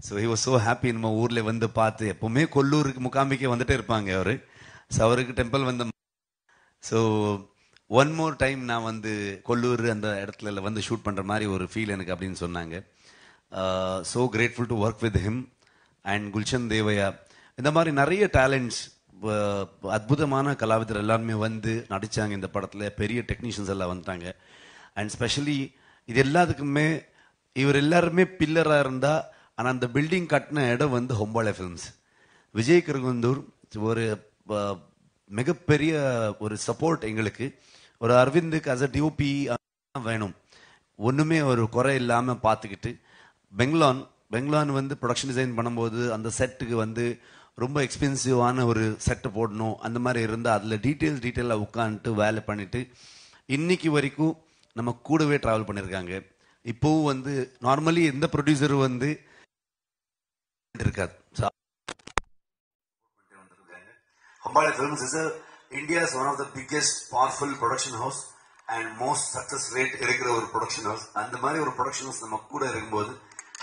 Speaker 7: So he was so happy நம்ம ஊரில் வந்து பார்த்து. எப்போவுமே கொல்லூருக்கு முகாமிக்கே வந்துட்டே இருப்பாங்க அவர். ஸோ அவருக்கு டெம்பிள் வந்த. ஸோ ஒன் மோர் டைம் நான் வந்து கொல்லூர் அந்த இடத்துல வந்து ஷூட் பண்ணுற மாதிரி ஒரு ஃபீல் எனக்கு அப்படின்னு சொன்னாங்க. So grateful to work with him and Gulshan தேவையா. இந்த மாதிரி நிறைய டேலண்ட்ஸ், அற்புதமான கலாவிதர் எல்லாருமே வந்து நடித்தாங்க இந்த படத்தில். பெரிய டெக்னீஷியன்ஸ் எல்லாம் வந்துட்டாங்க. அண்ட் ஸ்பெஷலி இது எல்லாத்துக்குமே இவர் எல்லாருமே பில்லராக இருந்தால். ஆனால் அந்த பில்டிங் கட்டின இடம் வந்து ஹொம்பாளை ஃபிலிம்ஸ். விஜய் கிருகுந்தூர் ஒரு மிகப்பெரிய ஒரு சப்போர்ட் எங்களுக்கு. ஒரு அரவிந்துக்கு அஸ் அ டிஓபி வேணும், ஒன்றுமே ஒரு குறை இல்லாமல் பார்த்துக்கிட்டு. பெங்களூன் வந்து ப்ரொடக்ஷன் டிசைன் பண்ணும்போது அந்த செட்டுக்கு வந்து ரொம்ப எக்ஸ்பென்சிவான ஒரு செட்டு போடணும், அந்த மாதிரி இருந்தால் அதில் டீட்டெயிலாக உட்காந்துட்டு வேலை பண்ணிட்டு இன்னைக்கு வரைக்கும் நம்ம கூடவே ட்ராவல் பண்ணியிருக்காங்க. இப்போவும் வந்து நார்மலி எந்த ப்ரொடியூசர் வந்து இருக்காது. Hombale Films is India's one of the biggest powerful production house and most success rate இருக்கிற ஒரு production house. அந்த மாதிரி ஒரு production house நம்ம கூட இருக்கும்போது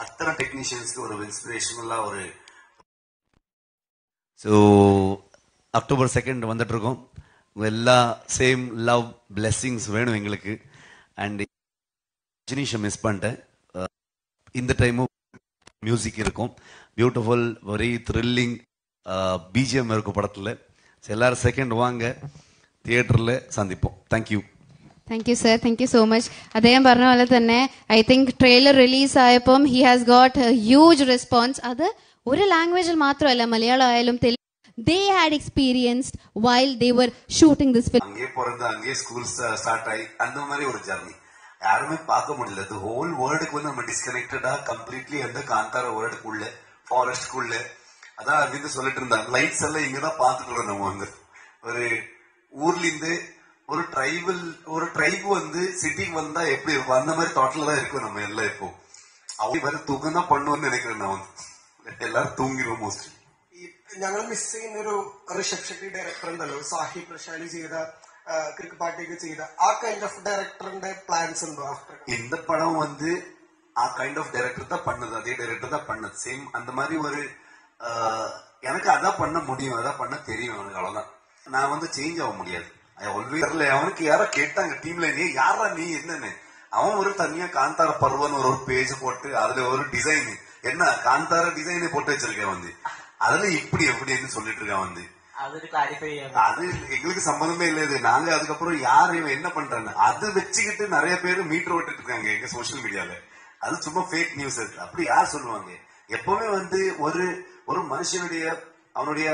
Speaker 7: அத்தனை டெக்னீஷியன்ஸ்க்கு ஒரு இன்ஸ்பிரேஷனலா ஒரு. ஸோ அக்டோபர் 2 வந்துட்டு இருக்கோம். எல்லா சேம் லவ் பிளெஸிங்ஸ் வேணும் எங்களுக்கு. அண்ட் ஜினிஷை மிஸ் பண்ணிட்டேன். இந்த டைமும் மியூசிக் இருக்கும், பியூட்டிஃபுல் வெரி த்ரில்லிங் பிஜிஎம் இருக்கும் படத்தில். எல்லாரும் செகண்ட் வாங்க, തിയേറ്ററിൽ സന്ദിപ്പം. Thank you.
Speaker 3: Thank you sir, thank you so much. അദ്ദേഹം പറഞ്ഞ പോലെ തന്നെ ഐ തിങ്ക് ട്രെയിലർ റിലീസ് ആയപ്പം he has got huge response. അത് ഒരു ലാംഗ്വേജിൽ മാത്രമല്ല, മലയാളം ആയാലും Telugu, they had experienced while they were shooting this film.
Speaker 7: அங்கே பிறந்த அங்கே ஸ்கூல் ஸ்டார்ட் ஆகி அந்த மாதிரி ஒரு ஜர்னி யாருமே பார்க்க முடியல. தி ஹோல் வேர்ல்டுக்கு வந்து நம்ம டிஸ்கனெக்டடா கம்ப்ளீட்லி அந்த காந்தார வேர்ல்டுக்குள்ள ஃபாரஸ்ட்குள்ள. அதான் அரவிந்த் சொல்லிட்டு இருந்தாங்க, லைட்ஸ் எல்லாம் இங்கதான் பார்த்துட்டு நம்ம வந்து ஒரு ஊர்ல இருந்து ஒரு ட்ரைபு வந்து சிட்டிக்கு வந்தா எப்படி இருக்கும் அந்த மாதிரி தாட்ல தான் இருக்கும் நம்ம எல்லாம். இப்போ அவங்க வேற தூக்கம் தான் பண்ணுவோம்னு நினைக்கிறேன் நான் வந்து. எல்லாரும் തൂങ്ങിടും മോസ്റ്റ്ലി.
Speaker 8: ഞങ്ങൾ മിസ് ചെയ്യുന്ന ഒരു റിഷപ്ഷന്റെ ഡയറക്ടർ ഉണ്ടല്ലോ, സാഹിബ് പ്രശാലി ചെയ്ത ക്രിക്ക് പാട്ടൊക്കെ ചെയ്ത ആ കൈൻഡ് ഓഫ് ഡയറക്ടറിന്റെ പ്ലാൻസ് ഉണ്ടോ?
Speaker 7: இந்த படம் வந்து ஆ கைண்ட் ஆஃப் டைரக்டர் தான் பண்ணது, அதே டைரக்டர் தான் பண்ணது. சேம் அந்த மாதிரி ஒரு எனக்கு அதான் பண்ண முடியும், அதான் பண்ண தெரியும் எனக்கு, அவ்வளவுதான். நான் வந்து சேஞ்ச் ஆக முடியாது. அவனுக்கு யாரோ கேட்டாங்க டீம்ல, நீ யாரா நீ என்னன்னு. அவன் ஒரு தனியா காந்தார பருவன்னு ஒரு பேஜ் போட்டு அதுல ஒரு டிசைன், என்ன காந்தார டிசைன் போட்டு வச்சிருக்கேன் வந்து, அதுல இப்படி எப்படின்னு சொல்லிட்டு இருக்கான் வந்து. அது எங்களுக்கு சம்பந்தமே இல்லை. இது நாங்க அதுக்கப்புறம் யாரு என்ன பண்றாங்க அது வச்சுக்கிட்டு நிறைய பேர் மீட்டர் ஓட்டிட்டு இருக்காங்க எங்க சோசியல் மீடியால. அது சும்மா ஃபேக் நியூஸ். அப்படி யார் சொல்லுவாங்க? எப்பவுமே வந்து ஒரு மனுஷனுடைய அவனுடைய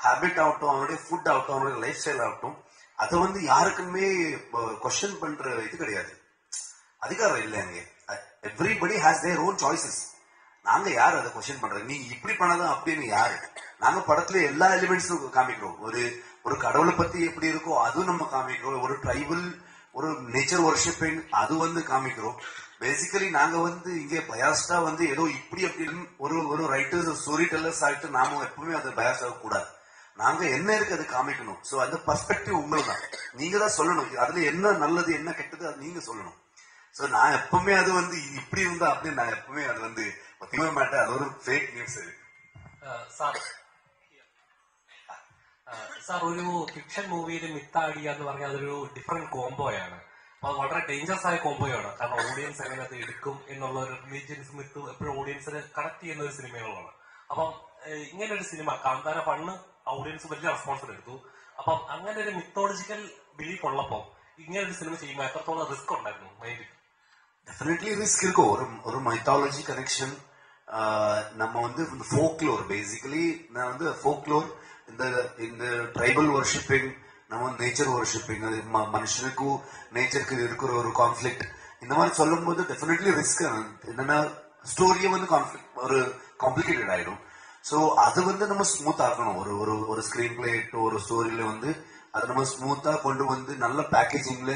Speaker 7: ஹேபிட் ஆகட்டும், அவனுடைய ஃபுட் ஆகட்டும், அவனுடைய லைஃப் ஸ்டைல் ஆகட்டும், அதை வந்து யாருக்குமே கொஸ்டின் பண்ற இது கிடையாது, அதிகாரம் இல்லை அங்க. Everybody has their own choices. நாங்க யாரு அதை கொஸ்டின் பண்றது? நீ இப்படி பண்ணதான் அப்படின்னு யாரு? நாங்க படத்துல எல்லா எலிமெண்ட்ஸும் காமிக்கிறோம். ஒரு கடவுளை பத்தி எப்படி இருக்கோ அதுவும் நம்ம காமிக்கிறோம். ஒரு ட்ரைபல், ஒரு நேச்சர் வர்ஷிப்பிங் அது வந்து காமிக்கிறோம். பேசிக்கலி நாங்க வந்து இங்கே பயாஸ்டா வந்து ஏதோ இப்படி அப்படின்னு ஒரு ரைட்டர்ஸ் ஸ்டோரி டெல்லர்ஸ் ஆகிட்டு நாம எப்பவுமே அதை பயாஸ் ஆக கூடாது. நாங்க என்ன இருக்கு அது காமிக்கணும். சோ அந்த பர்ஸ்பெக்டிவ் உங்களுக்கு தான், நீங்க தான் சொல்லணும். அதுல என்ன நல்லது என்ன கெட்டது அது நீங்க சொல்லணும். சோ நான் எப்பவுமே அது வந்து இப்படி இருந்தா அப்படின்னு நான் எப்பவுமே அது வந்து ஒத்துக்கவே மாட்டேன். அது ஒரு ஃபேக் நியூஸ்.
Speaker 9: സാർ, ഒരു ഫിക്ഷൻ മൂവിയിൽ മിത്താടിയ എന്ന് പറഞ്ഞാൽ അതൊരു ഡിഫറെന്റ് കോംബോയാണ്. അത് വളരെ ഡേഞ്ചറസ് ആയ കോംബോയാണ്. കാരണം ഓഡിയൻസ് എങ്ങനെ അത് എടുക്കും എന്നുള്ള ഒരു റിലീജിയൻസ് മിത്ത് എപ്പോഴും ഓഡിയൻസിന് കണക്ട് ചെയ്യുന്ന ഒരു സിനിമകളാണ്. അപ്പം ഇങ്ങനെ ഒരു സിനിമ കാന്താര ഫണ്ണ് ഓഡിയൻസ് വലിയ റെസ്പോൺസ് എടുത്തു. അപ്പം അങ്ങനെ ഒരു മിത്തോളജിക്കൽ ബിലീഫ് ഉള്ളപ്പോ ഇങ്ങനെ ഒരു സിനിമ ചെയ്യുമ്പോൾ എത്രത്തോളം റിസ്ക് ഉണ്ടായിരുന്നു മൈൻഡിൽ?
Speaker 7: டெஃபினெட்லி ரிஸ்க் இருக்கும். ஒரு மைத்தாலஜி கனெக்ஷன். நம்ம வந்து ஃபோக்லோர் பேசிக்கலி நான் வந்து ஃபோக்லோர் இந்த ட்ரைபல் வர்ஷிப்பிங், நம்ம நேச்சர் வர்ஷிப்பிங், மனுஷனுக்கும் நேச்சருக்கு இருக்கிற ஒரு கான்ஃபிளிக்ட், இந்த மாதிரி சொல்லும் போது டெஃபினெட்லி ரிஸ்க். என்னன்னா ஸ்டோரியை வந்து ஒரு காம்ப்ளிகேட்டட் ஆயிடும். ஸோ அது வந்து நம்ம ஸ்மூத் ஆக்கணும். ஒரு ஸ்கிரீன் பிளே ஒரு ஸ்டோரியில வந்து அதை நம்ம ஸ்மூத்தா கொண்டு வந்து நல்ல பேக்கேஜிங்ல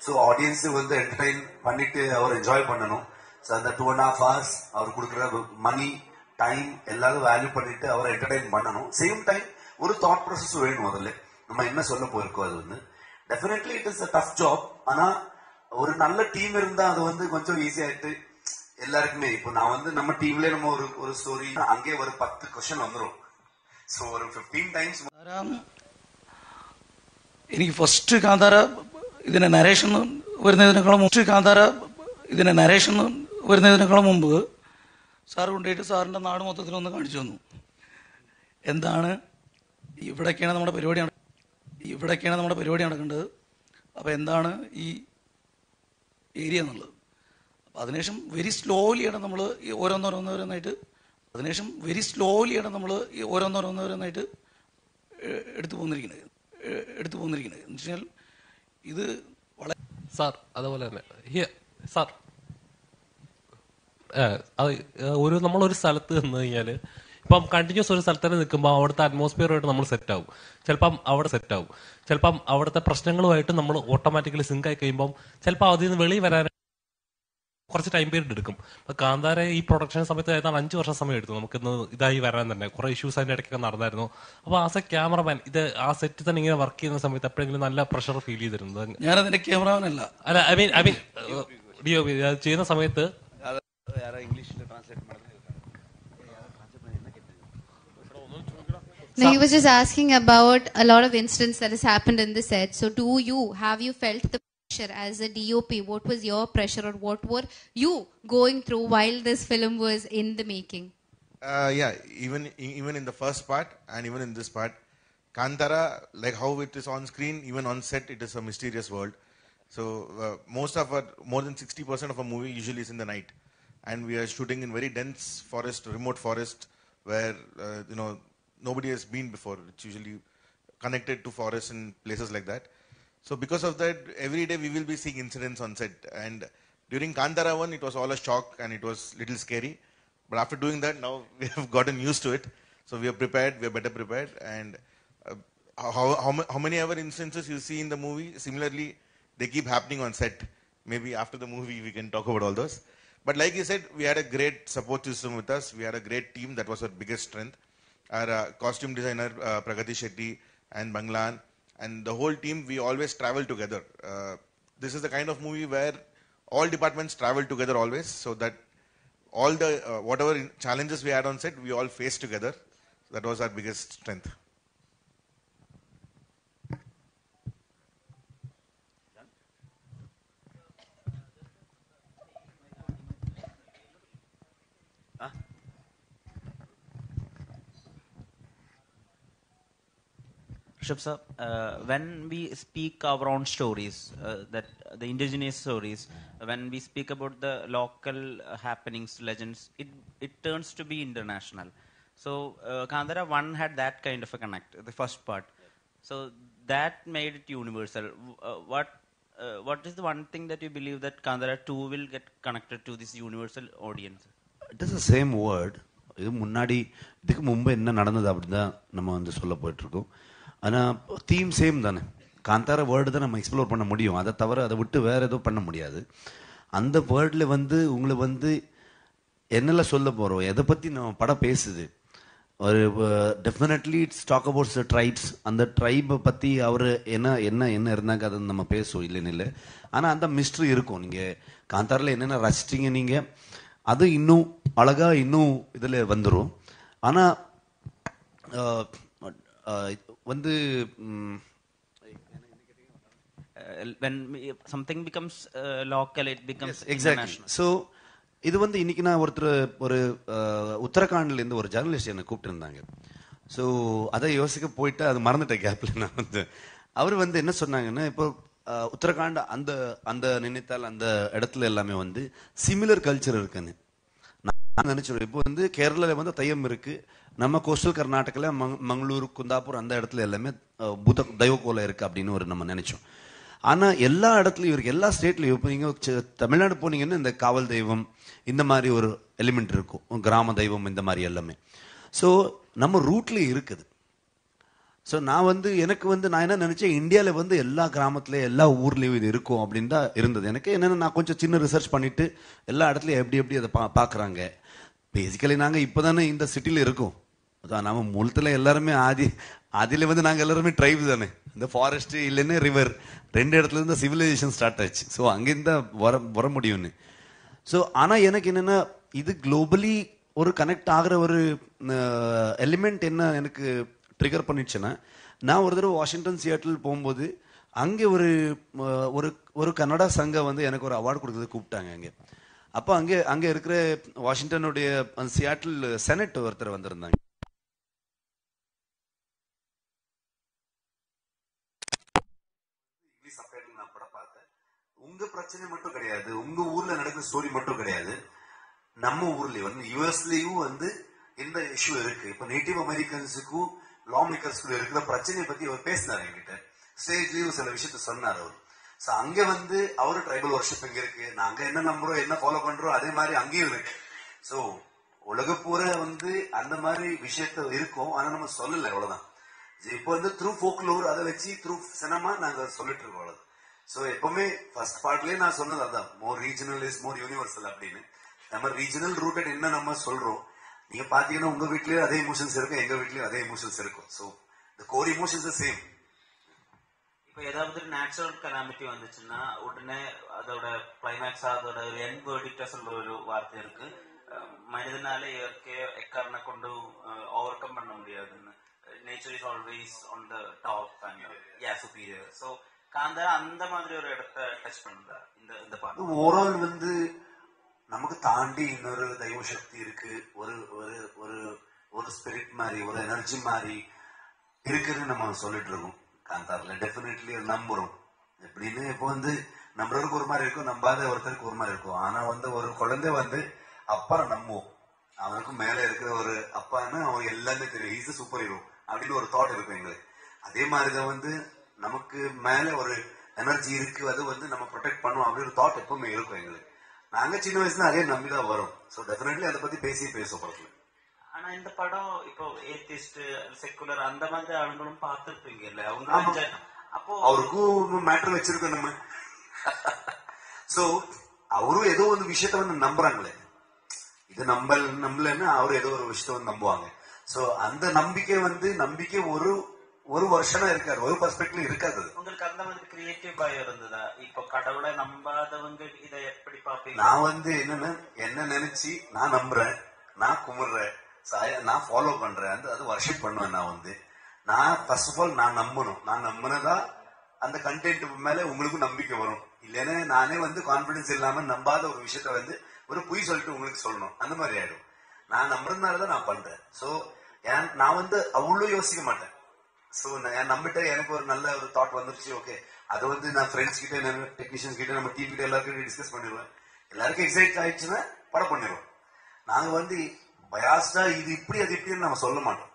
Speaker 7: ஸோ ஆடியன்ஸ் வந்து என்டர்டைன் பண்ணிட்டு அவர் என்ஜாய் பண்ணணும். ஸோ அந்த 2.5 hours அவர் கொடுக்குற மணி டைம் எல்லாரும் வேல்யூ பண்ணிட்டு அவரை என்டர்டைன் பண்ணணும். சேம் டைம் ஒரு தாட் ப்ராசஸ் வேணும். அதில் நம்ம என்ன சொல்ல போயிருக்கோம் அது வந்து definitely it is a tough job. ஆனா ஒரு நல்ல டீம் இருந்தா அது வந்து கொஞ்சம் ஈஸியாயிட்டு எல்லாருக்குமே. இப்போ நான் வந்து நம்ம டீம்ல நம்ம ஒரு ஸ்டோரி அங்கே ஒரு 10 கொஸ்டின் வந்துடும். ஸோ ஒரு 15 times
Speaker 4: എനിക്ക് ഫസ്റ്റ് കാന്താര ഇതിന്റെ നരേഷൻ വരുന്നതിനേക്കാളും മുമ്പ് സാർ കൊണ്ടുപോയിട്ട് സാറിന്റെ നാട് മൊത്തത്തിലൊന്ന് കാണിച്ചു തന്നു. എന്താണ് ഇവിടേക്കാണ് നമ്മുടെ പരിപാടി നടക്കേണ്ടത്, അപ്പോൾ എന്താണ് ഈ ഏരിയ എന്നുള്ളത്. അപ്പം അതിനുശേഷം വെരി സ്ലോലിയാണ് നമ്മൾ ഓരോന്നോരോന്നായിട്ട് എടുത്തു പോന്നിരിക്കുന്നത് എന്ന് വെച്ചാൽ ഇത് വളരെ
Speaker 9: സാർ അതുപോലെ തന്നെ സാർ നമ്മളൊരു സ്ഥലത്ത് നിന്ന് കഴിഞ്ഞാല് ഇപ്പം കണ്ടിന്യൂസ് ഒരു സ്ഥലത്ത് തന്നെ നിൽക്കുമ്പോൾ അവിടുത്തെ അറ്റ്മോസ്ഫിയറുമായിട്ട് നമ്മൾ സെറ്റ് ആവും. ചിലപ്പം അവിടെ സെറ്റ് ആവും, ചിലപ്പം അവിടുത്തെ പ്രശ്നങ്ങളുമായിട്ട് നമ്മൾ ഓട്ടോമാറ്റിക്കലി സിങ്ക് ആയി കഴിയുമ്പം ചിലപ്പോൾ അതിൽ നിന്ന് വെളിയിൽ വരാൻ കുറച്ച് ടൈം പീരീഡ് എടുക്കും. അപ്പൊ കാന്താര ഈ പ്രൊഡക്ഷൻ സമയത്ത് ഏതാണ്ട് 5 വർഷം സമയം എടുത്തു നമുക്ക് ഇതായി വരാൻ തന്നെ. കുറെ ഇഷ്യൂസ് അതിന്റെ ഇടയ്ക്കൊക്കെ നടന്നായിരുന്നു. അപ്പൊ ആസ് എ ക്യാമറമാൻ ഇത് ആ സെറ്റ് തന്നെ ഇങ്ങനെ വർക്ക് ചെയ്യുന്ന സമയത്ത് എപ്പോഴെങ്കിലും നല്ല പ്രഷർ ഫീൽ ചെയ്തിരുന്നത്?
Speaker 4: ഞാനതിന്റെ ക്യാമറമാനല്ല.
Speaker 9: അല്ല ഐ മീൻ ചെയ്യുന്ന സമയത്ത്
Speaker 3: No, he was just asking about a lot of incidents that has happened in the set. So have you felt the pressure as a DOP? What was your pressure, or what were you going through while this film was in the making?
Speaker 5: Yeah, even in the first part and even in this part, Kantara, like how it is on screen, even on set, it is a mysterious world. So more than 60% of a movie usually is in the night, and we are shooting in very dense forest, remote forest, where nobody has been before. It's usually connected to forests and places like that. So because of that, every day we will be seeing incidents on set. And during Kantara 1, it was all a shock and it was little scary. But after doing that, now we have gotten used to it. So we are prepared, we are better prepared. And how many other instances you see in the movie, similarly, they keep happening on set. Maybe after the movie, we can talk about all those. But like you said, we had a great support system with us. We had a great team. That was our biggest strength. Our costume designer, Pragati Shetty, and Banglan, and the whole team, we always travel together. This is the kind of movie where all departments travel together always, so that all the whatever challenges we had on set, we all faced together. That was our biggest strength.
Speaker 10: Rishabh sir, when we speak our own stories, that the indigenous stories, when we speak about the local happenings, legends, it turns to be international. So Kantara 1 had that kind of a connect, the first part. So that made it universal. What is the one thing that you believe that Kantara 2 will get connected to this universal audience?
Speaker 7: It is the same word. இதுக்கு முன்பு என்ன நடந்தது அப்படின்னு தான் நம்ம வந்து சொல்ல போயிட்டு இருக்கோம். ஆனால் தீம் சேம் தானே. காந்தார வேர்டு தான் நம்ம எக்ஸ்ப்ளோர் பண்ண முடியும். அதை தவிர அதை விட்டு வேற எதுவும் பண்ண முடியாது. அந்த வேர்டில் வந்து உங்களுக்கு வந்து என்னெல்லாம் சொல்ல போகிறோம், எதை பற்றி நம்ம படம் பேசுது. ஒரு definitely it's talk about the tribes. அந்த ட்ரைபை பற்றி அவர் என்ன என்ன என்ன இருந்தாங்க அதை நம்ம பேசுவோம், இல்லைன்னு இல்லை. ஆனால் அந்த மிஸ்ட்ரி இருக்கும். நீங்கள் காந்தாரில் என்னென்ன ரசிச்சிங்க நீங்கள், அது இன்னும் அழகாக இன்னும் இதில் வந்துடும். ஆனால் வந்து
Speaker 10: when something becomes local, it becomes
Speaker 7: international. So இது வந்து இன்னைக்கு நான் ஒரு உத்தரகாண்ட்ல இருந்து ஒரு ஜர்னலிஸ்ட் என்னை கூப்பிட்டு இருந்தாங்க. ஸோ அதை யோசிக்க போயிட்டு அது மறந்துட்டேன் கேப்ல. நான் வந்து அவர் வந்து என்ன சொன்னாங்கன்னா, இப்போ உத்தரகாண்ட் அந்த அந்த நினைத்தால் அந்த இடத்துல எல்லாமே வந்து சிமிலர் கல்ச்சர் இருக்குன்னு நான் நினைச்சிடுவேன். இப்போ வந்து கேரளாவில் வந்து தையம் இருக்கு, நம்ம கோஸ்டல் கர்நாடகால மங்களூர் குந்தாப்பூர் அந்த இடத்துல எல்லாமே பூத தெய்வக்கோலம் இருக்கு அப்படின்னு ஒரு நம்ம நினைச்சோம். ஆனா எல்லா இடத்துலயும் இருக்கு, எல்லா ஸ்டேட்லயும். இப்போ நீங்க தமிழ்நாடு போனீங்கன்னா இந்த காவல் தெய்வம் இந்த மாதிரி ஒரு எலிமெண்ட் இருக்கும், கிராம தெய்வம் இந்த மாதிரி எல்லாமே. ஸோ நம்ம ரூட்லயே இருக்குது. ஸோ நான் வந்து எனக்கு வந்து நான் என்ன நினைச்சேன், இந்தியாவில் வந்து எல்லா கிராமத்துலயும் எல்லா ஊர்லயும் இது இருக்கும் அப்படின்னு தான் இருந்தது. எனக்கு என்னன்னா, நான் கொஞ்சம் சின்ன ரிசர்ச் பண்ணிட்டு எல்லா இடத்துலயும் எப்படி எப்படி அதை பாக்குறாங்க. பேசிக்கலி நாங்க இப்பதானே இந்த சிட்டில இருக்கோம், அதான் நம்ம மூலத்துல எல்லாருமே ஆதியில வந்து நாங்க எல்லாருமே ட்ரைப் தானே. இந்த ஃபாரஸ்ட் இல்லைன்னு ரிவர் ரெண்டு இடத்துல இருந்து சிவிலைசேஷன் ஸ்டார்ட் ஆச்சு. ஸோ அங்கிருந்தா வர முடியும்னு. ஸோ ஆனா எனக்கு என்னன்னா, இது குளோபலி ஒரு கனெக்ட் ஆகிற ஒரு எலிமெண்ட் என்ன எனக்கு ட்ரிகர் பண்ணிடுச்சுன்னா, நான் ஒரு தடவை வாஷிங்டன் சியாட்டில் போகும்போது அங்கே ஒரு ஒரு கன்னடா சங்கம் வந்து எனக்கு ஒரு அவார்டு கொடுத்தது கூப்பிட்டாங்க அங்கே. அப்போ அங்கே இருக்கிற வாஷிங்டனுடைய சியாட்டில் செனட் ஒருத்தர் வந்திருந்தாங்க. இங்கிலீஷ் சப்டைட்டில் நான் படம் பார்த்தேன். உங்க பிரச்சனை மட்டும் கிடையாது, உங்க ஊர்ல நடக்கிற ஸ்டோரி மட்டும் கிடையாது, நம்ம ஊர்லயும் வந்து யூஎஸ்லயும் வந்து இந்த இஷ்யூ இருக்கு. இப்ப நேட்டிவ் அமெரிக்கன்ஸுக்கும் லா மேக்கர்ஸ்க்கும் இருக்கிற பிரச்சனையை பத்தி அவர் பேசினார் என்கிட்ட. ஸ்டேஜ்லயும் சில விஷயத்த சொன்னார் அவர். சோ அங்க வந்து அவரு ட்ரைபல் வர்ஷிப் எங்க இருக்கு, நாங்க என்ன நம்புறோம் என்ன ஃபாலோ பண்றோம் அதே மாதிரி அங்கேயும் இருக்கு. சோ உலக பூரா வந்து அந்த மாதிரி விஷயத்த இருக்கும், ஆனா நம்ம சொல்லல, அவ்வளவுதான். இப்போ வந்து த்ரூ ஃபோக்லோர் அதை வச்சு த்ரூ சினிமா நாங்க சொல்லிட்டு இருக்கோம், அவ்வளவு. சோ எப்பவுமே ஃபர்ஸ்ட் பார்ட்லயே நான் சொன்னது அதான், மோர் ரீஜனல் இஸ் மோர் யூனிவர்சல் அப்படின்னு. நம்ம ரீஜனல் ரூட்டட் என்ன நம்ம சொல்றோம், நீங்க பாத்தீங்கன்னா உங்க வீட்லயும் அதே எமோஷன்ஸ் இருக்கும், எங்க வீட்லயும் அதே எமோஷன்ஸ் இருக்கும். So the core emotions R same.
Speaker 10: இப்போ ஏதாவது ஒரு நேச்சுரல் கலாமிட்டி வந்துச்சுன்னா உடனே அதோட கிளைமேக்ஸ் அதோட எண்ட் வேர்டிக்டா சொல்ற ஒரு வார்த்தை இருக்கு, மனிதனால இயற்கையை எக்காரண கொண்டு ஓவர் கம் பண்ண முடியாதுன்னு. Nature is always on the top and superior. So Kantara அந்த மாதிரி ஒரு இடத்தை டச் பண்ணுதா இந்த பாட்டு?
Speaker 7: ஓவரால் வந்து நமக்கு தாண்டி இன்னொரு தெய்வ சக்தி இருக்கு, ஒரு ஒரு ஒரு ஒரு ஸ்பிரிட் மாதிரி ஒரு எனர்ஜி மாதிரி இருக்குன்னு நம்ம சொல்லிட்டு இருக்கோம் காந்தாரில். டெஃபினெட்லி நம்புறோம். எப்படின்னு இப்போ வந்து நம்புறதுக்கு ஒரு மாதிரி இருக்கும், நம்பாத ஒருத்தருக்கு ஒரு மாதிரி இருக்கும். ஆனா வந்து ஒரு குழந்தை வந்து அப்பா நம்புவோம், அவனுக்கு மேல இருக்கிற ஒரு அப்பான்னு அவன் எல்லாமே தெரியும், ஈஸ் சூப்பர் ஹீரோ அப்படின்னு ஒரு தாட் இருக்கும் எங்களுக்கு. அதே மாதிரிதான் வந்து நமக்கு மேல ஒரு எனர்ஜி இருக்கு, அது வந்து நம்ம ப்ரொடெக்ட் பண்ணுவோம் அப்படின்னு ஒரு தாட் எப்பவுமே இருக்கும் எங்களுக்கு. நாங்க சின்ன வயசுல அதே நம்பிதான் வரும். சோ டெஃபினெட்லி அதை பத்தி பேச படத்துல.
Speaker 10: ஆனா இந்த படம் இப்போ ஏத்திஸ்ட் செக்குலர் அந்த மாதிரி ஆளுங்களும் பார்த்திருப்பீங்க இல்ல, அவங்க அப்போ
Speaker 7: அவருக்கும் மேட்டர் வச்சிருக்கோம் நம்ம. சோ அவரும் ஏதோ ஒரு விஷயத்த வந்து நம்புறாங்களே, இது நம்பலன்னு அவரு ஏதோ ஒரு விஷயத்த வந்து நம்புவாங்க. சோ அந்த நம்பிக்கை ஒரு வருஷமா இருக்காரு, ஒரு பெர்ஸ்பெக்டிவ் இருக்காது.
Speaker 10: உங்களுக்கு அந்த மாதிரி கிரியேட்டிவ் பயம் இருந்ததா? இப்ப கடவுளை நம்பாதவங்க இதை எப்படி பாப்பீங்க?
Speaker 7: நான் வந்து என்ன நினைச்சு நான் நம்புறேன், நான் கும்பிடுறேன், நான் ஃபாலோ பண்றேன், அது வர்ஷிப் பண்ணுவேன். நான் ஃபர்ஸ்ட் ஆஃப் ஆல் நான் நம்பணும், நான் நம்பினதா அந்த கண்டென்ட் மேல உங்களுக்கும் நம்பிக்கை வரும். இல்லைன்னா நானே வந்து கான்பிடன்ஸ் இல்லாம நம்பாத ஒரு விஷயத்த வந்து ஒரு பொய் சொல்லிட்டு உங்களுக்கு சொல்லணும், அந்த மாதிரி ஆயிடும். நான் நம்புறதுனாலதான் நான் பண்றேன். சோ நான் வந்து அவ்வளவு யோசிக்க மாட்டேன். சோ நான் நம்பிட்டு எனக்கு ஒரு நல்ல ஒரு தாட் வந்துருச்சு, ஓகே, அதை வந்து நான் ஃப்ரெண்ட்ஸ் கிட்ட டெக்னீஷியன்ஸ் கிட்ட நம்ம டீம் கிட்ட எல்லாருக்கும் டிஸ்கஸ் பண்ணிடுவேன். எல்லாருக்கும் எக்ஸைட் ஆயிடுச்சுன்னா படம் பண்ணிடுவோம். நாங்க வந்து பயாஸ்டா இது இப்படி அது இப்படின்னு நம்ம சொல்ல மாட்டோம்.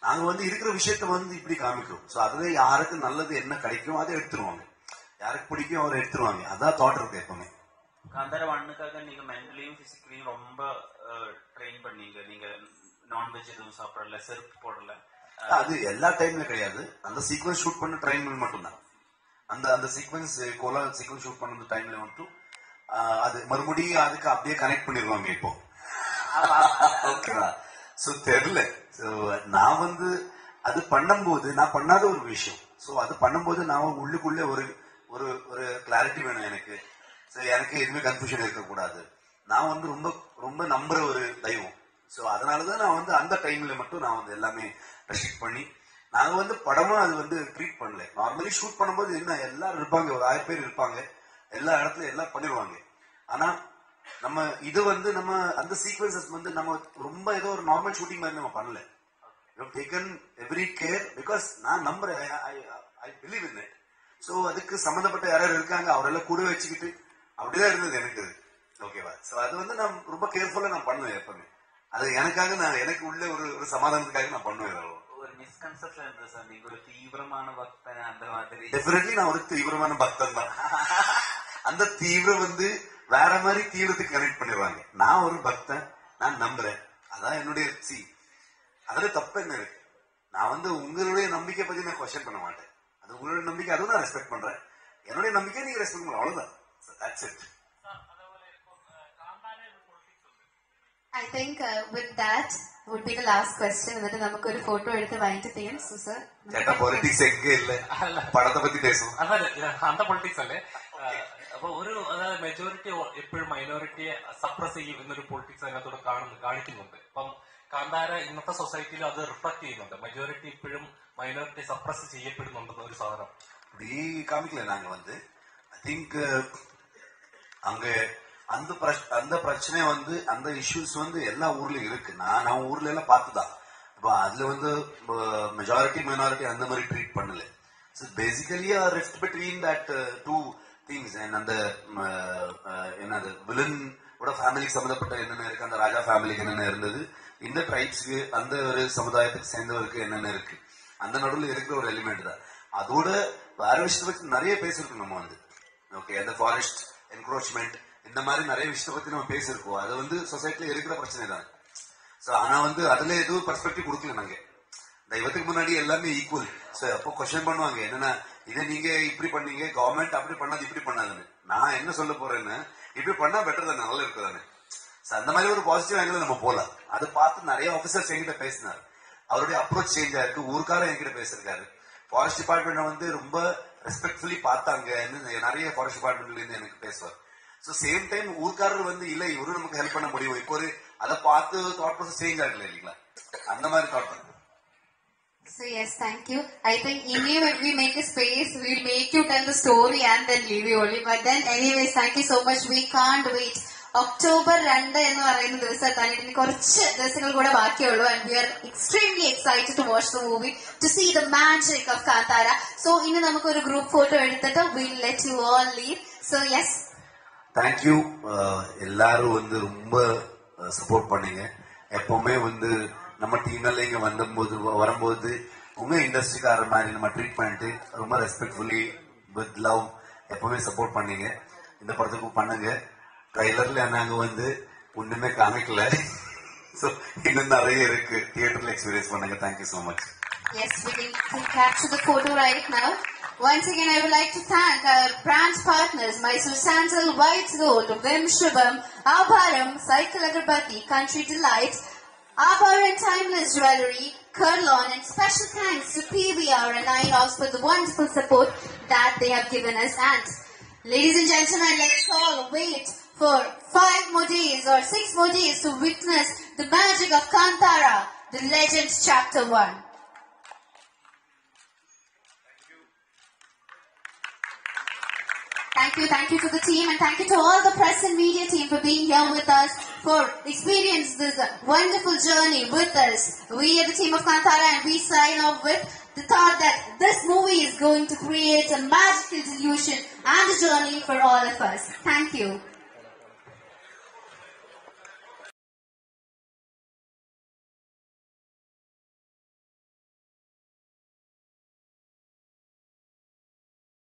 Speaker 7: நாங்க வந்து இருக்கிற விஷயத்த வந்து இப்படி காமிக்கிறோம். சோ அதுல யாருக்கு நல்லது என்ன கிடைக்கும் அதை எடுத்துருவாங்க, யாருக்கு பிடிக்கும் அவரை எடுத்துருவாங்க. அதான் தாட் இருக்கு எப்பவுமே.
Speaker 10: காந்தாரா 1க்காக நீங்க மென்டலியும் பிசிக்கலியும் ரொம்ப ட்ரெயின் பண்ணீங்க. நீங்க நான்வெஜ் எதுவும் சாப்பிடல, செருப்பு போடல.
Speaker 7: அது எல்லா டைம்ல கிடையாது, அந்த சீக்வன்ஸ் ஷூட் பண்ண டைம்ல மட்டும்தான். அந்த சீக்வன்ஸ் கோலா சீக்வன்ஸ் ஷூட் பண்ண டைம்ல மட்டும் அது மறுபடியும் அதுக்கு அப்படியே கனெக்ட் பண்ணிடுவாங்க இப்போ. ஓகேவா? சோ தெரியல. நான் வந்து அது பண்ணும்போது நான் பண்ணாத ஒரு விஷயம். சோ அது பண்ணும்போது நான் உள்ளுக்குள்ள ஒரு ஒரு கிளாரிட்டி வேணும் எனக்கு. எனக்கு எதுவுமே கன்ஃபியூஷன் இருக்கக்கூடாது. நான் வந்து ரொம்ப ரொம்ப நம்புற ஒரு தெய்வம். சோ அதனாலதான் நான் வந்து அந்த டைம்ல மட்டும் நான் வந்து எல்லாமே ரெஸ்ட்ரிக்ட் பண்ணி நாங்க வந்து படமா அது வந்து ட்ரீட் பண்ணல. நார்மலி ஷூட் பண்ணும்போது என்ன எல்லாரும் இருப்பாங்க, ஒரு 1000 பேர் இருப்பாங்க, எல்லா இடத்துலயும் எல்லாம் பண்ணிடுவாங்க. ஆனா நம்ம இது வந்து நம்ம அந்த சீக்வன்சஸ் வந்து நம்ம ரொம்ப ஏதோ ஒரு நார்மல் ஷூட்டிங் மாதிரி நம்ம பண்ணல.
Speaker 11: have taken every care because நான் நம்புறேன், I believe in it. So அதுக்கு சம்பந்தப்பட்ட யாராவது இருக்காங்க, அவரெல்லாம் கூட வச்சுக்கிட்டு அப்படிதான் இருந்தது எனக்கு. ஓகேவா? ஸோ அது வந்து நான் ரொம்ப கேர்ஃபுல்லா நான் பண்ணுவேன் எப்பவுமே. அது எனக்காக எனக்கு உள்ள ஒரு சமாதானத்துக்காக நான் பண்ணுவேன்.
Speaker 10: ஒரு மிஸ்கன்செப்ஷன் இருக்கு சார், நீங்க ஒரு தீவிரமான பக்தன் அந்த மாதிரி.
Speaker 11: டெஃபினெட்லி நான் ஒரு தீவிரமான பக்தன் தான். அந்த தீவிரம் வந்து வேற மாதிரி தீவிரத்துக்கு கனெக்ட் பண்ணிடுவாங்க. நான் ஒரு பக்தன், நான் நம்புறேன், அதான் என்னுடைய அதுல தப்பு என்ன இருக்கு? நான் வந்து உங்களுடைய நம்பிக்கை பத்தி நான் கொஸ்டின் பண்ண மாட்டேன். அது உங்களுடைய நம்பிக்கை, அதுவும் நான் ரெஸ்பெக்ட் பண்றேன். என்னுடைய நம்பிக்கை நீங்க ரெஸ்பெக்ட் பண்ணலாம், அவ்வளவுதான். That's it.
Speaker 3: I think with that would be the last question. എന്നിട്ട് നമുക്ക് ഒരു ഫോട്ടോ എടുത്ത് വൈൻഡ് ചെയ്യാം. സർ
Speaker 11: ചേട്ടാ പൊളിറ്റിക്സ് ഒക്കെ ഇല്ല, പടത്തെ പറ്റി പേസും.
Speaker 9: அந்த പൊളിറ്റിക്സ് അല്ലേ? അപ്പൊ ഒരു അതായത് മെജോറിറ്റി എപ്പോഴും മൈനോറിറ്റിയെ സപ്രസ് ചെയ്യും എന്നൊരു പൊളിറ്റിക്സ് അതിനകത്തോട് കാണിക്കുന്നുണ്ട്. ഇപ്പം കാന്താര ഇന്നത്തെ സൊസൈറ്റിയിൽ അത് റിഫ്ലക്ട് ചെയ്യുന്നുണ്ട്. മെജോറിറ്റി ഇപ്പോഴും മൈനോറിറ്റി സപ്രസ് ചെയ്യപ്പെടുന്നുണ്ടെന്ന ഒരു സാധനം
Speaker 11: இப்படி காமிக்கல. நாங்க வந்து ஐ திங்க் அங்க அந்த பிரச்சனை வந்து அந்த இஷ்யூஸ் வந்து எல்லா ஊர்லயும் இருக்கு. நான் ஊர்ல எல்லாம் பார்த்துதான். இப்ப அதுல வந்து மெஜாரிட்டி மைனாரிட்டி அந்த மாதிரி ட்ரீட் பண்ணல. Basically rift between that two things. அந்த என்னது வில்லனோட ஃபேமிலிக்கு சம்பந்தப்பட்ட என்னென்ன இருக்கு, அந்த ராஜா ஃபேமிலிக்கு என்னென்ன இருந்தது, இந்த ட்ரைப்ஸ்க்கு அந்த ஒரு சமுதாயத்துக்கு சேர்ந்தவருக்கு என்னென்ன இருக்கு, அந்த நடுவில் இருக்கிற ஒரு எலிமெண்ட் தான். அதோட வேற விஷயத்தை பத்தி நிறைய பேசிருக்கோம் நம்ம வந்து. ஓகே, அந்த ஃபாரஸ்ட் என்க்ரோச்மெண்ட் இந்த மாதிரி நிறைய விஷயத்தை பத்தி நம்ம பேசிருக்கோம். அது வந்து சொசைட்டில இருக்கிற பிரச்சனை தான். ஆனா வந்து அதுல எதுவும் பெர்ஸ்பெக்டிவ் கொடுக்கல. நாங்க தெய்வத்துக்கு முன்னாடி எல்லாமே ஈக்குவல். அப்போ கொஸ்டின் பண்ணுவாங்க, என்னன்னா இதை நீங்க இப்படி பண்ணீங்க, கவர்மெண்ட் அப்படி பண்ணாது இப்படி பண்ணாதுன்னு. நான் என்ன சொல்ல போறேன்னு, இப்படி பண்ணா பெட்டர் தானே, நல்லா இருக்கு தானே. அந்த மாதிரி ஒரு பாசிட்டிவ் ஆங்கிள் நம்ம போலாம். அதை பார்த்து நிறைய ஆபீசர்ஸ் என்கிட்ட பேசினார். அவருடைய அப்ரோச் சேஞ்ச் ஆயிருக்கு. ஊருக்காரர் என்கிட்ட பேசிருக்காரு. ஃபாரஸ்ட் டிபார்ட்மெண்ட் வந்து ரொம்ப ரெஸ்பெக்ட்ஃபுல்லி பார்த்தாங்க. நிறைய ஃபாரஸ்ட் டிபார்ட்மெண்ட்ல இருந்து எனக்கு பேசுவார். ஸோ சேம் டைம் ஊர்க்காரர் வந்து இல்ல இவரும் நமக்கு ஹெல்ப் பண்ண முடியும், இப்போ ஒரு அதை பார்த்து தாட் ப்ராசஸ் சேஞ்ச் ஆகல இல்லைங்களா, அந்த மாதிரி தாட் பண்ணு.
Speaker 3: So yes, thank you. I think anyway when we make a space, we'll make you tell the story and then leave you only. But then anyways, thank you so much. We can't wait. October 2 എന്ന് പറയുന്ന ദിവസത്താണ്. ഇതിന് കുറച്ച് ദിവസങ്ങൾ കൂടെ ബാക്കിയുള്ളൂ. And we are extremely excited to watch the movie, to see the magic of Kantara. So ഇനി നമുക്ക് ഒരു ഗ്രൂപ്പ് ഫോട്ടോ എടുത്തിട്ട് we'll let you all leave. So yes.
Speaker 11: Thank you. எல்லாரும் வந்து ரொம்ப சப்போர்ட் பண்ணீங்க. எப்பவுமே வந்து நம்ம டீம்ல இங்க வரும்போது உங்க இண்டஸ்ட்ரிக்கார மாதிரி நம்ம ட்ரீட் பண்ணிட்டு ரொம்ப ரெஸ்பெக்ட்ஃபுல்லி வித் லவ் எப்பவுமே சப்போர்ட் பண்ணீங்க. இந்த படத்துக்கு பண்ணுங்க. ட்ரைலர்ல நாங்க வந்து ஒண்ணுமே காமிக்கல. சோ இன்னும் நிறைய இருக்கு, தியேட்டர்ல எக்ஸ்பீரியன்ஸ் பண்ணுங்க. Thank you so much.
Speaker 3: Yes, we can capture the photo right now. Once again, I would like to thank our brand partners, Mysore Sandal, White Gold, Vim Shubham, Abharam, Cycle Agarbatti, Country Delights, Abharam Timeless Jewelry, Kurlon, and special thanks to PVR and INOX for the wonderful support that they have given us. And ladies and gentlemen, let's all wait for 5 more days or 6 more days to witness the magic of Kantara, the Legends Chapter 1. Thank you to the team, and thank you to all the press and media team for being here with us, for experiencing this wonderful journey with us. We are the team of Kantara, and we sign off with the thought that this movie is going to create a magical delusion and a journey for all of us. Thank you.